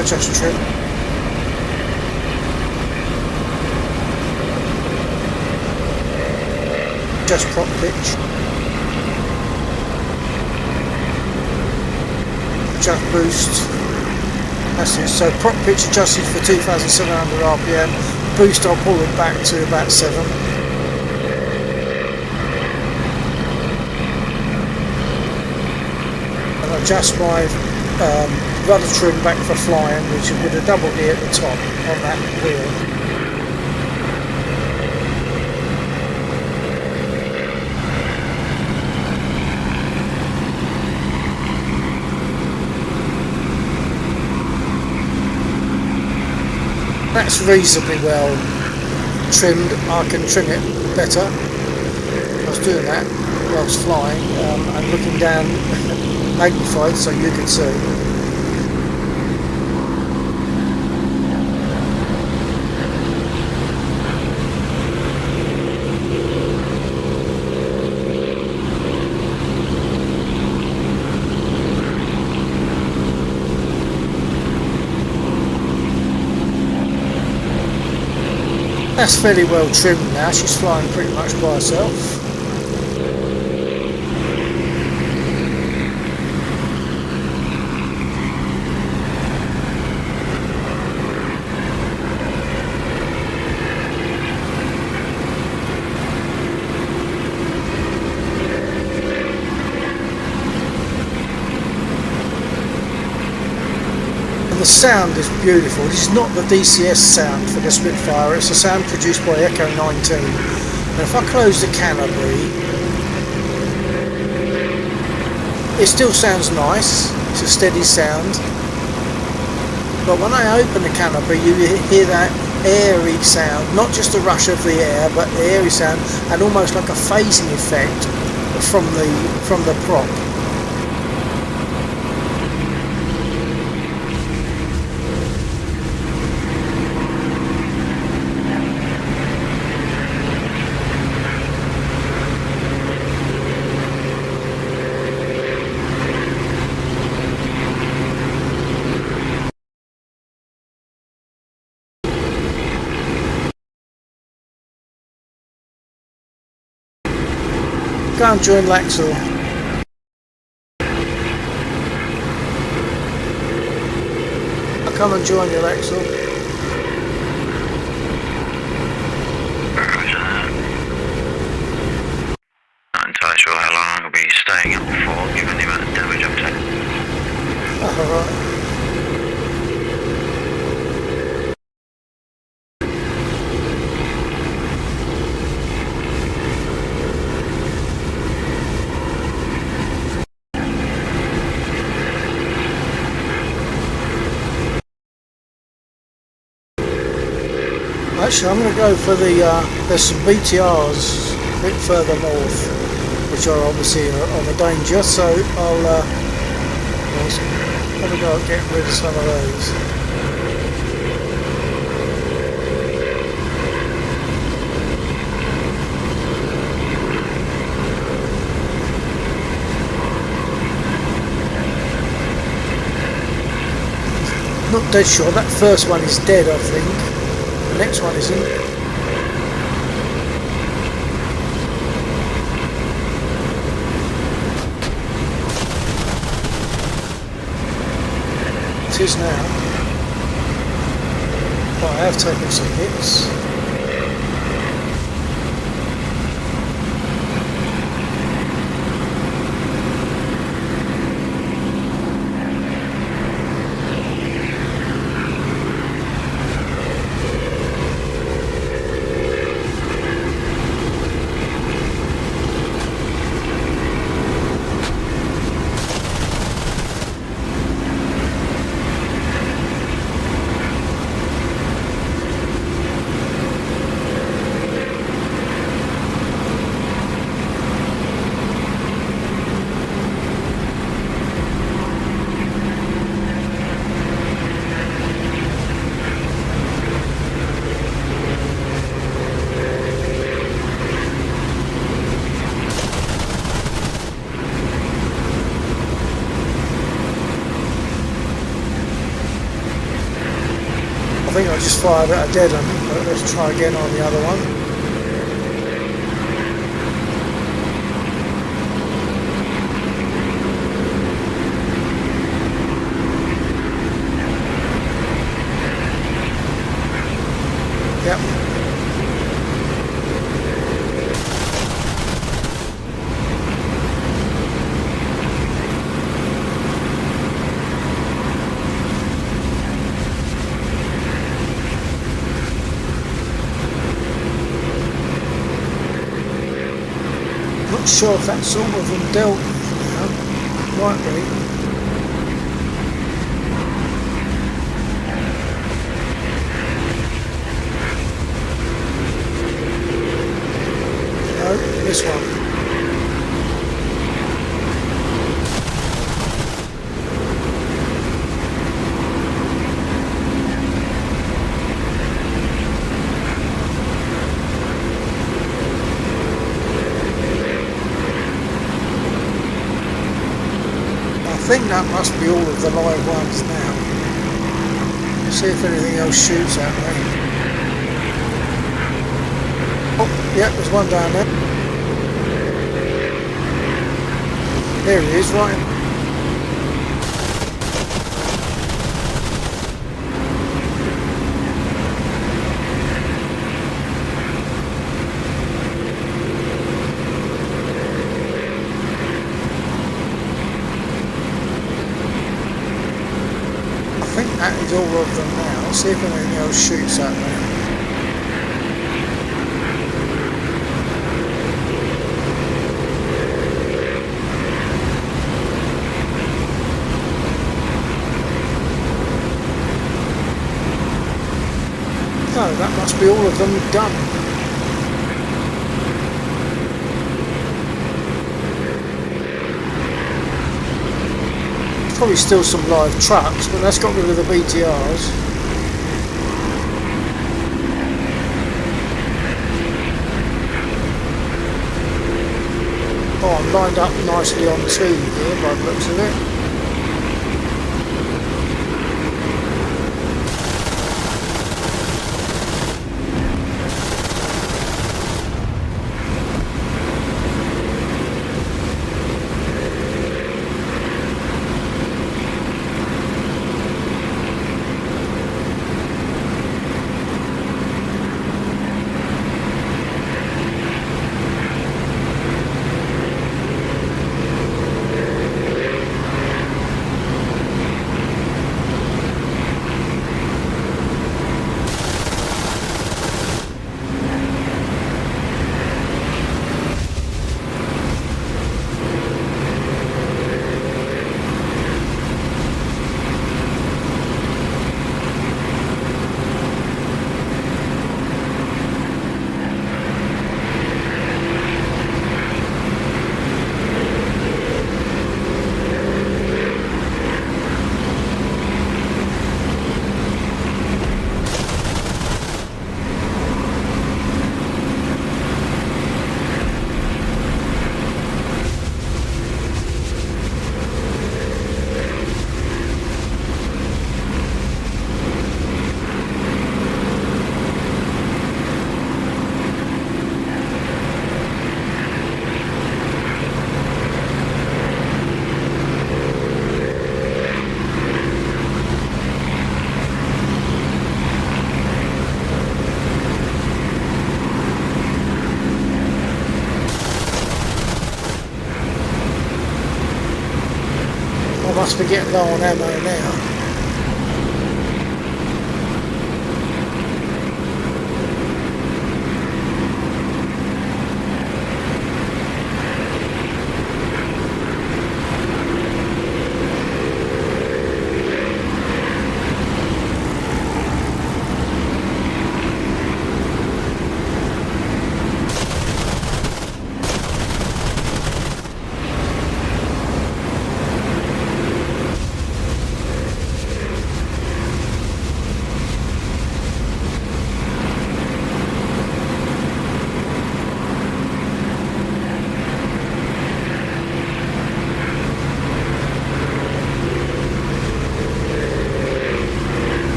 Adjust trim. Adjust prop pitch. Adjust boost. That's it. So prop pitch adjusted for 2,700 RPM. Boost, I'll pull it back to about 7. And adjust my rudder trim back for flying, which is with a double E at the top on that wheel. That's reasonably well trimmed. I can trim it better. I was doing that whilst flying and looking down magnified so you can see. That's fairly well trimmed now, she's flying pretty much by herself. the sound is beautiful. This is not the DCS sound for the Spitfire, it's a sound produced by Echo 19. And if I close the canopy, it still sounds nice, it's a steady sound. But when I open the canopy, you hear that airy sound, not just the rush of the air, but the airy sound, and almost like a phasing effect from the prop. Go and join Laxel. I'll come and join you, Laxel. Roger that. Not entirely sure how long I'll be staying up for, given the amount of damage I'm taking. Alright. Actually, I'm going to go for there's some BTRs a bit further north, which are obviously on the danger, so I'll have a go at getting rid of some of those. Not dead sure, that first one is dead, I think. The next one isn't. It is now. But I have taken some hits. I think I just fired at a dead end, but let's try again on the other one. Yep. Not sure if that's all of them dealt with now. Might be. No, this one. I think that must be all of the live ones now. See if anything else shoots at me. Oh, yeah, there's one down there. There he is, right. I think added all of them now. See if anything else shoots at me. No, that must be all of them done. Probably still some live trucks, but let's get rid of the BTRs. Oh, I'm lined up nicely on 2 here by the looks of it. Must be getting low on ammo now.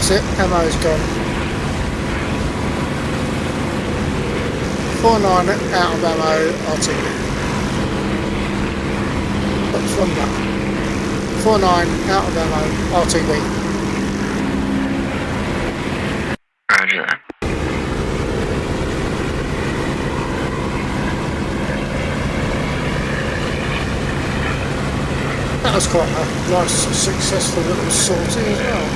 That's it, ammo's gone. 4.9 out of ammo, artillery. What's from that? 4.9 out of ammo, RTB. Roger that. That was quite a nice, successful little sortie as well.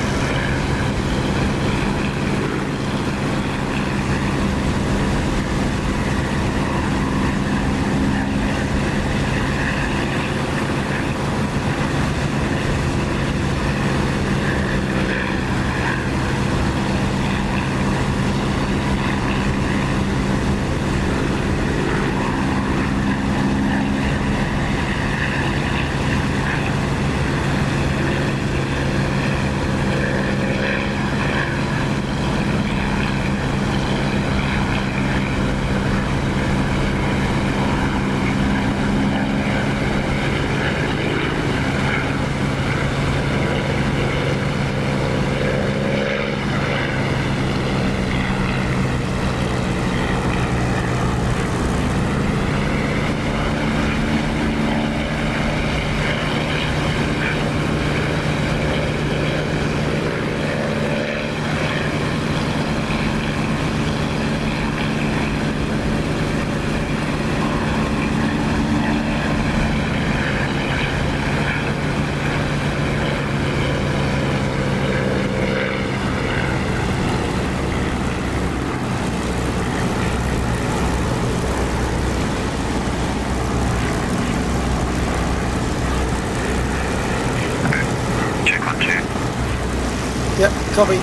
Copy. Is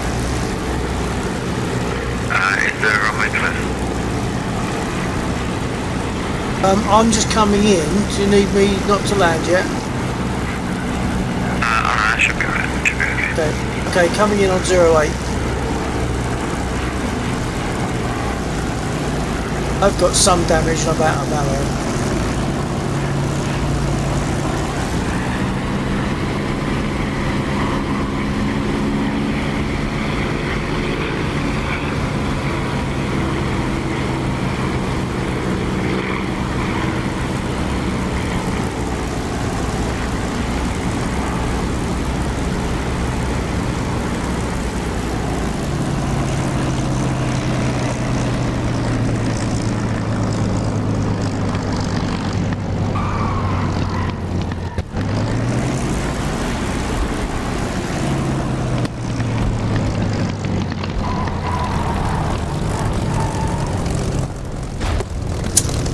the runway clear? I'm just coming in. Do you need me not to land yet? I should be right. Should be okay. Okay, coming in on 08. I've got some damage and I'm out of ammo.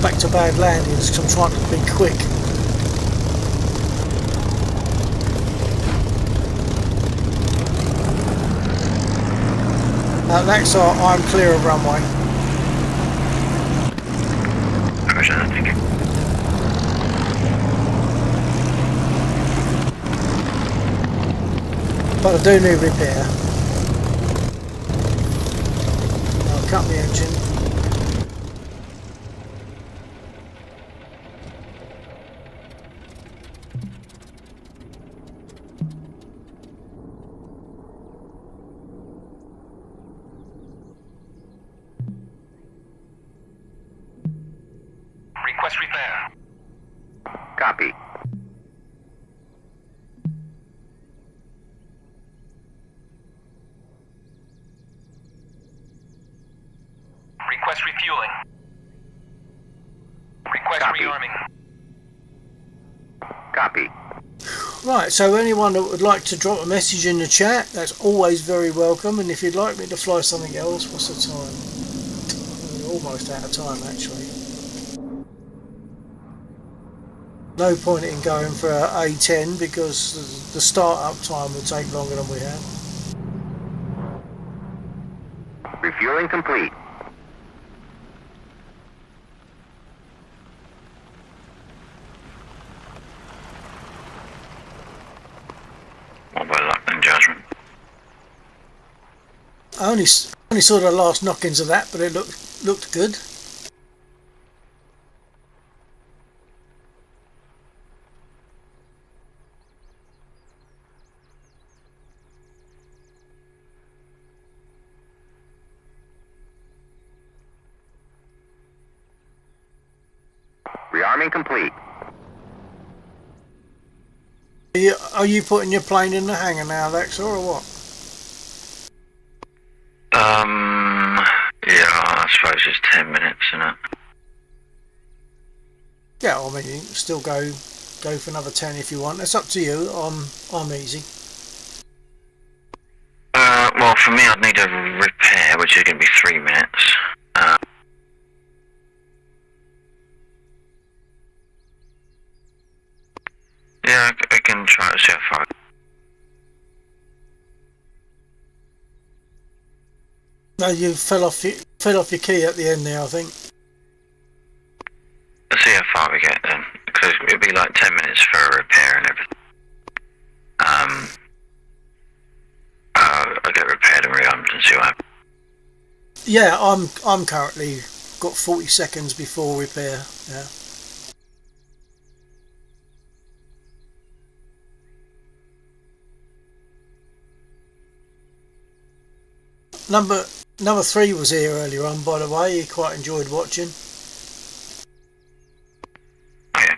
Back to bad landings because I'm trying to be quick. That's I'm clear of runway. Roger, thank you. But I do need repair. I'll cut the engine. Request repair. Copy. Request refueling. Request rearming. Copy. Right, so anyone that would like to drop a message in the chat, that's always very welcome. And if you'd like me to fly something else, what's the time? We're almost out of time, actually. No point in going for A10 because the start-up time would take longer than we have. Refueling complete. What by luck and judgment? I only saw the last knockings of that, but it looked good. Rearming complete. Are you putting your plane in the hangar now, Alexa, or what? Yeah, I suppose it's 10 minutes, isn't it? Yeah, I mean, you can still go for another 10 if you want. It's up to you. I'm easy. Well, for me, I'd need a repair, which is going to be 3 minutes. Yeah, I can try to see how far. No, you fell off your key at the end there, I think. Let's see how far we get then, because it'll be like 10 minutes for a repair and everything. I'll get repaired and rearmed and see what happens. Yeah, I'm currently got 40 seconds before repair. Yeah. Number 3 was here earlier on, by the way. He quite enjoyed watching. Oh, yeah.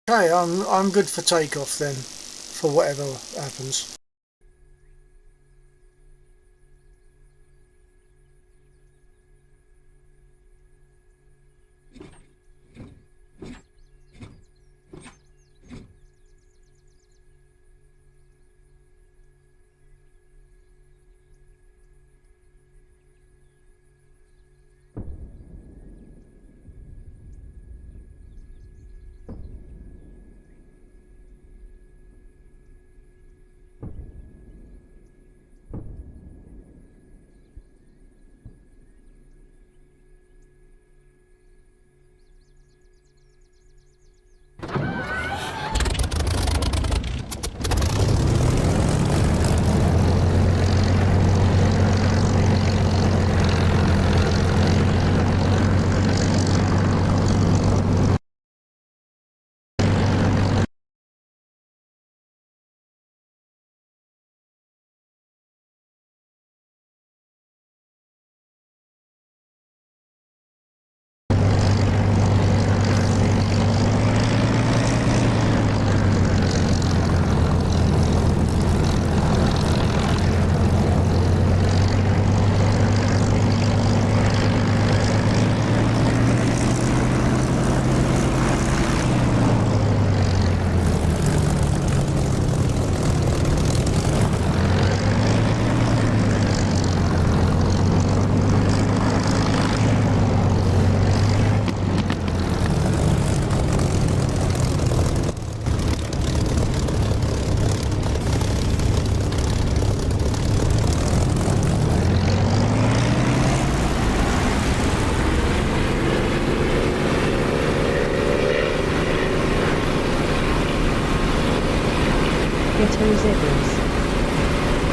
Okay, I'm good for takeoff then, for whatever happens. Ghetto Zebras.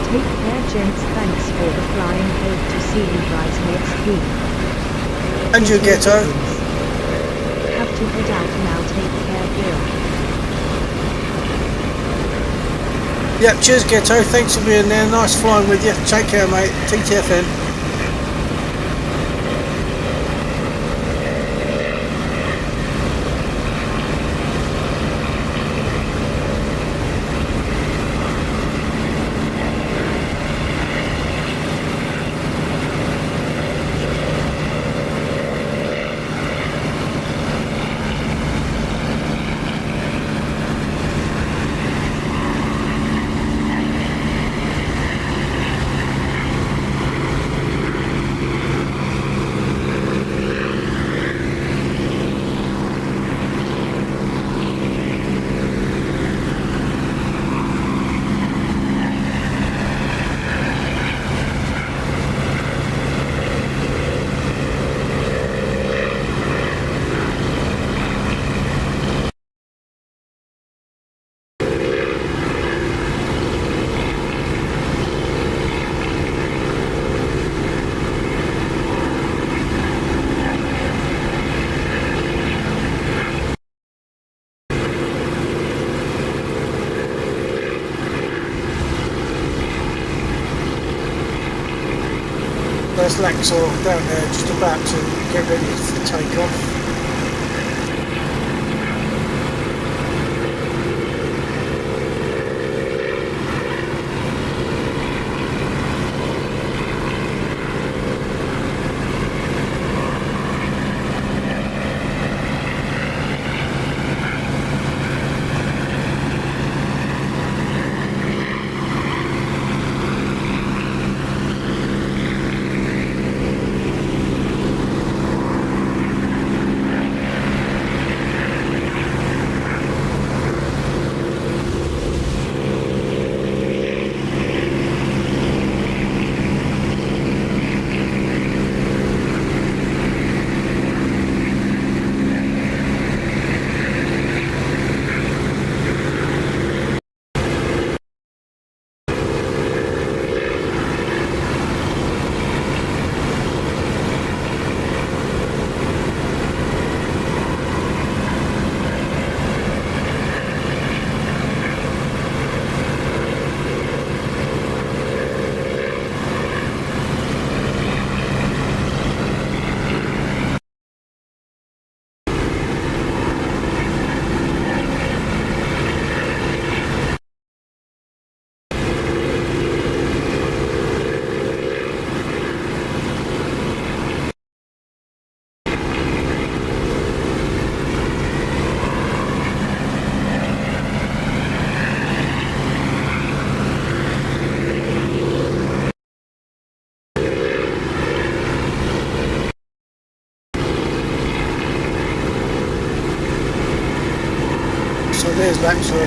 Take care gents, thanks for the flying, hope to see you guys next week. And you, Ghetto. Zebras. Have to head out now, take care Bill. Yep, cheers Ghetto, thanks for being there, nice flying with you. Take care mate, TTFN. There's Laxor down there just about to get ready for takeoff.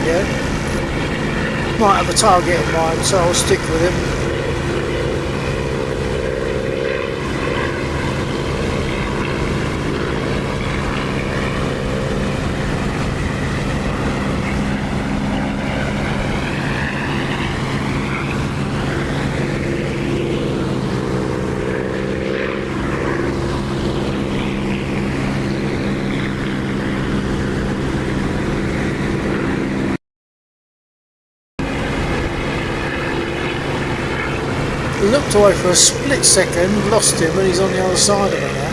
Yeah. Might have a target in mind, so I'll stick with him. Looked away for a split second, lost him, and he's on the other side of it now.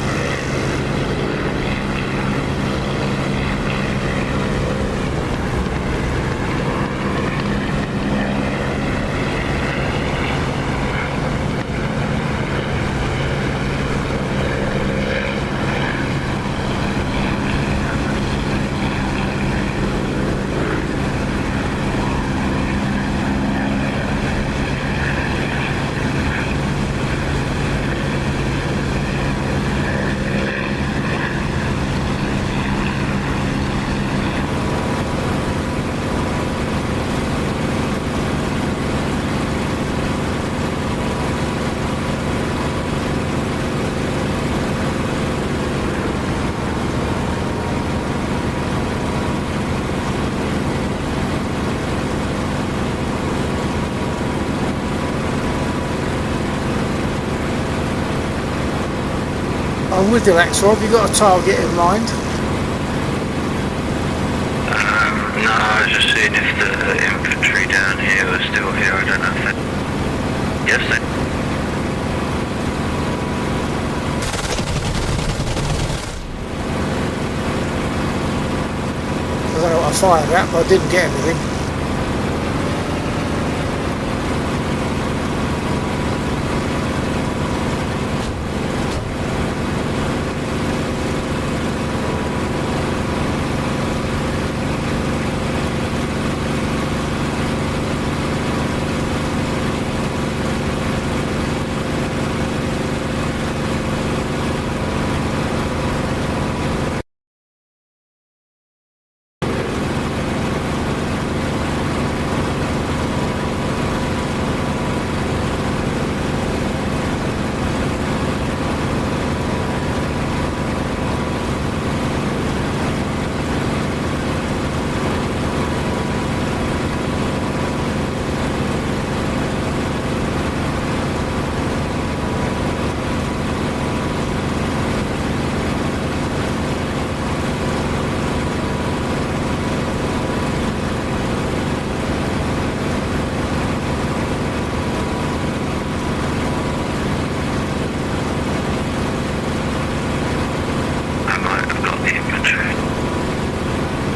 I'm with you, Axel. Have you got a target in mind? No, I was just seeing if the infantry down here were still here. I don't know if they... Yes, they... I don't know what I fired at, but I didn't get anything.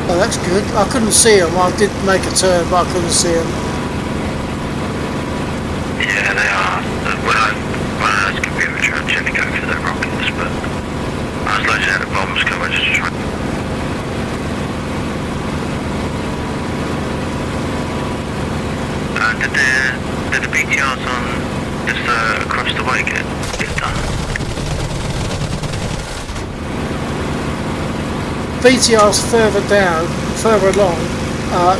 Oh, that's good. I couldn't see him. I did make a turn, but I couldn't see him. Yeah, they are. When I was computer trying to go for the rockets, but I was loading out the bombs coming just trying. Did the BTRs on just across the way get done? BTR's further down, further along.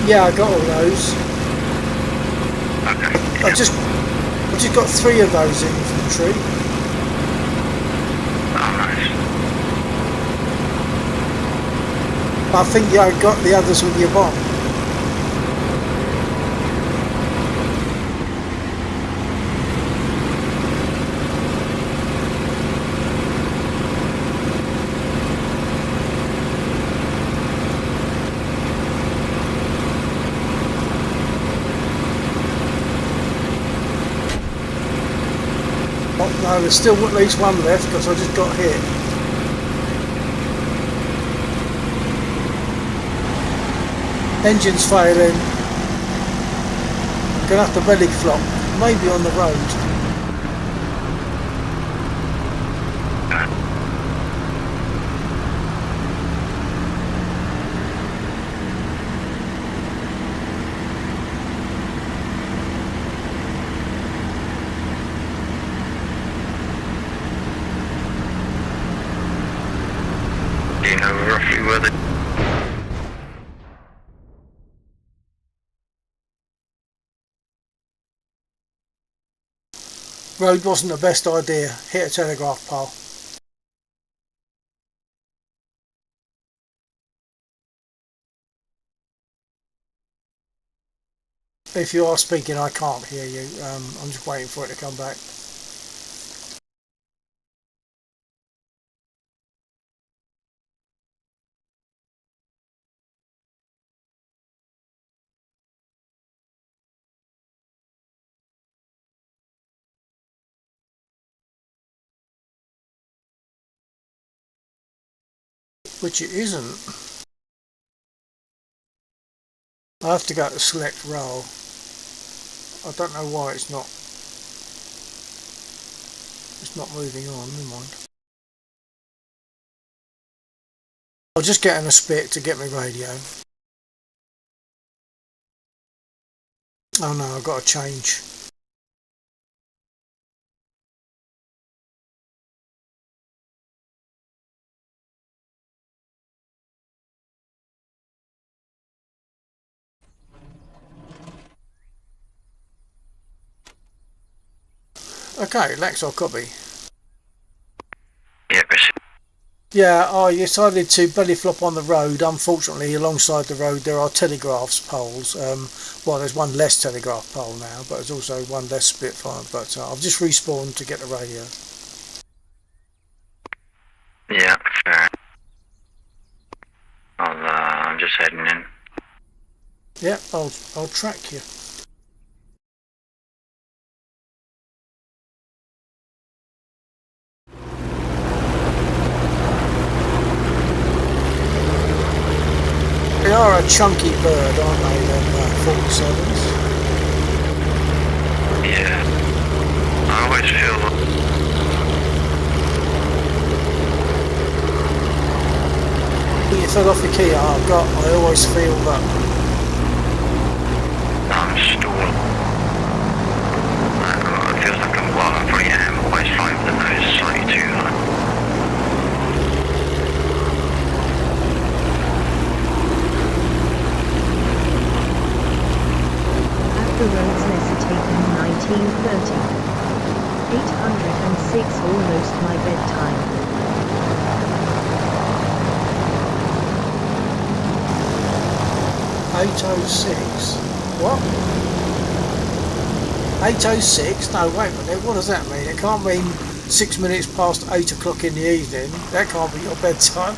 Yeah, I got all those. Okay. I just got 3 of those infantry. Oh, nice. I think I got the others with your bomb. No, there's still at least one left because I just got hit. Engine's failing. Gonna have to belly flop. Maybe on the road. Do you know roughly where they... Road wasn't the best idea. Hit a telegraph pole. If you are speaking, I can't hear you. I'm just waiting for it to come back. Which it isn't. I have to go to select role. I don't know why it's not moving on. Never mind. I'll just get in a spit to get my radio. Oh no, I've got to change. Okay, Lex, I'll copy. Yeah, Chris. Yeah, I decided to belly flop on the road. Unfortunately, alongside the road there are telegraphs poles. Well, there's one less telegraph pole now, but there's also one less Spitfire. But I've just respawned to get the radio. Yeah, fair. I'm just heading in. Yeah, I'll track you. They are a chunky bird, aren't they, them 47s? Yeah. I always feel You fell off the key, I always feel that. I'm stalling. It feels like I'm probably am always flying with the nose slightly too high. The roads lesser taken 1930. 806 almost my bedtime. $8.06. What? 8.06? No, wait a minute, what does that mean? It can't mean 6 minutes past 8 o'clock in the evening. That can't be your bedtime.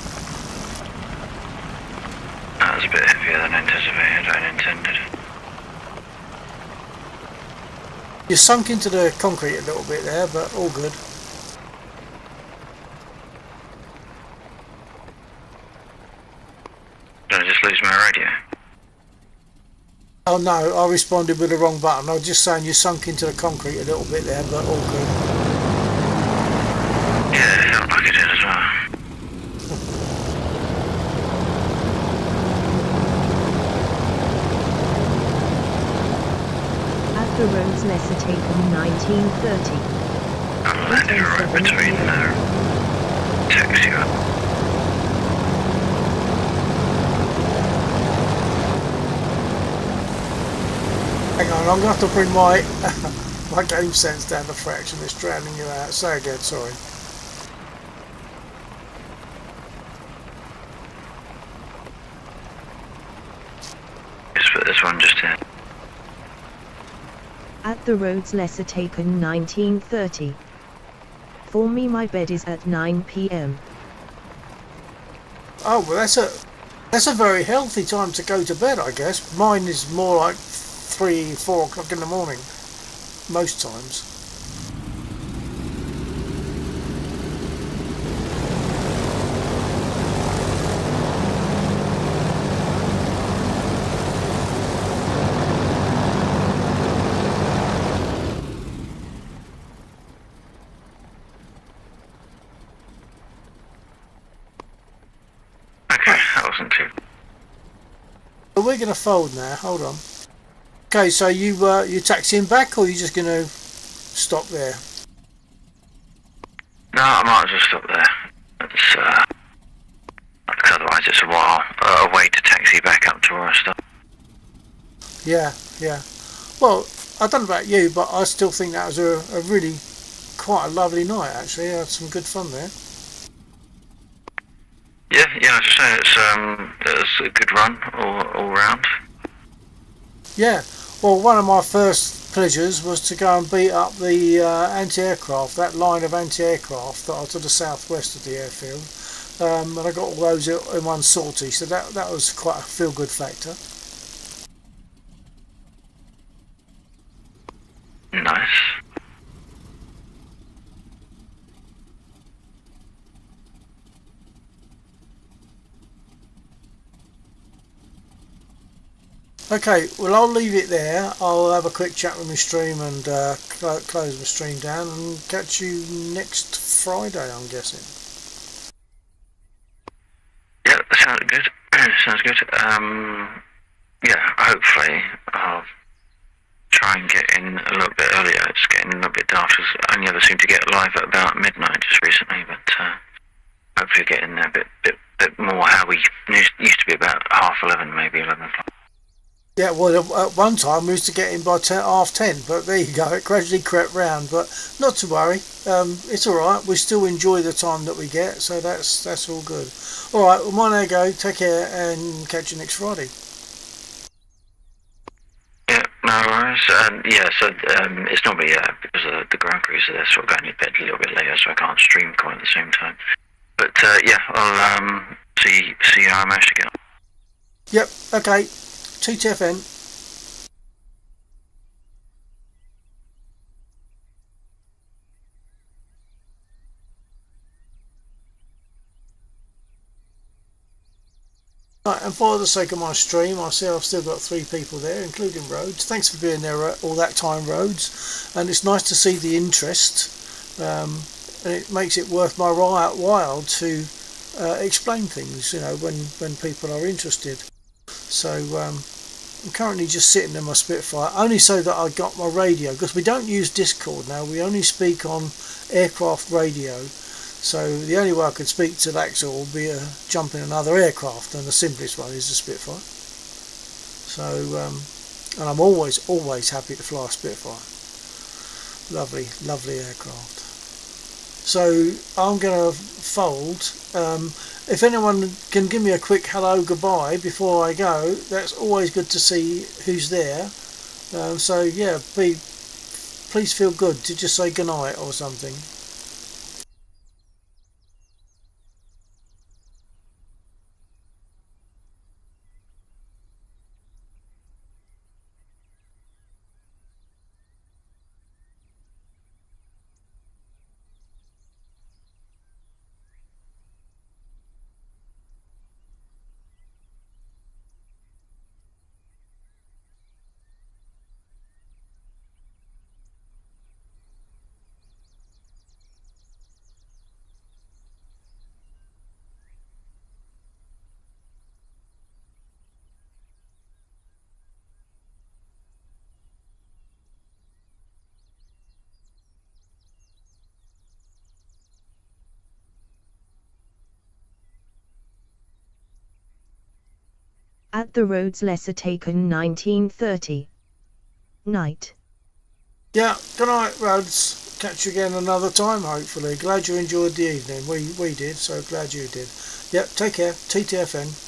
That was a bit heavier than anticipated and intended. You sunk into the concrete a little bit there, but all good. Did I just lose my radio? Oh no, I responded with the wrong button. I was just saying you sunk into the concrete a little bit there, but all good. Yeah, it felt like it did as well. The roads lesser taken 1930. I landed right between taxi. Hang on, I'm going to have to bring my my game sense down to fraction. It's drowning you out. Say again, sorry. Just put this one just in. At the roads lesser taken 1930. For me my bed is at 9 p.m. Oh well, that's a very healthy time to go to bed, I guess. Mine is more like 3, 4 o'clock in the morning, most times. We're going to fold now. Hold on. Okay, so you taxiing back, or are you just going to stop there? No, I might as well stop there. It's because otherwise it's a while. A way to taxi back up to where I stop. Yeah, yeah. Well, I don't know about you, but I still think that was a really quite a lovely night. Actually, I had some good fun there. Yeah, as I say, it was a good run all round. Yeah. Well, one of my first pleasures was to go and beat up the anti-aircraft, that line of anti-aircraft that are to the southwest of the airfield, and I got all those in one sortie. So that was quite a feel-good factor. Nice. Okay, well I'll leave it there. I'll have a quick chat with my stream and close my stream down and catch you next Friday, I'm guessing. Yeah, sounds good. Sounds good. Yeah, hopefully I'll try and get in a little bit earlier. It's getting a little bit dark. I only ever seem to get live at about midnight just recently, but hopefully get in there a bit more how we used to be about 11:30, maybe 11 o'clock. Yeah, well at one time we used to get in by 10:30, but there you go, it gradually crept round, but not to worry, it's alright, we still enjoy the time that we get, so that's all good. Alright, well mine go, take care and catch you next Friday. Yeah, no worries. So it's normally because of the ground crews, so they're sort of going to bed a little bit later, so I can't stream quite at the same time. But yeah, I'll see how I manage to get on. Yep, okay, TTFN. Right, and for the sake of my stream, I see I've still got 3 people there, including Rhodes. Thanks for being there all that time, Rhodes. And it's nice to see the interest, and it makes it worth my while to explain things, you know, when people are interested. So I'm currently just sitting in my Spitfire, only so that I got my radio, because we don't use Discord now, we only speak on aircraft radio. So the only way I could speak to Laxor will be jump in another aircraft, and the simplest one is the Spitfire. So, and I'm always happy to fly a Spitfire. Lovely aircraft. So I'm going to fold. If anyone can give me a quick hello, goodbye before I go, that's always good to see who's there. So yeah, please feel good to just say goodnight or something. At the Rhodes Lesser taken 1930. Night. Yeah, good night, Rhodes. Catch you again another time, hopefully. Glad you enjoyed the evening. We did, so glad you did. Yep, take care. TTFN.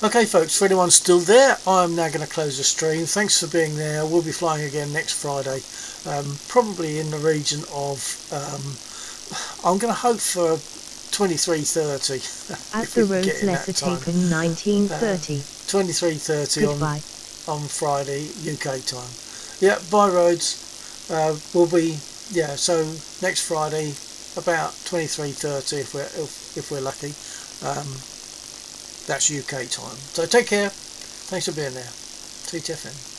Okay folks, for anyone still there, I'm now going to close the stream. Thanks for being there. We'll be flying again next Friday, probably in the region of, I'm going to hope for 23:30. At the Rhodes Lesser taken 1930. 23:30 Goodbye. on Friday UK time. Yeah, bye Rhodes. will be, yeah, so next Friday about 23:30 if we're lucky. That's UK time. So take care. Thanks for being there. TTFN.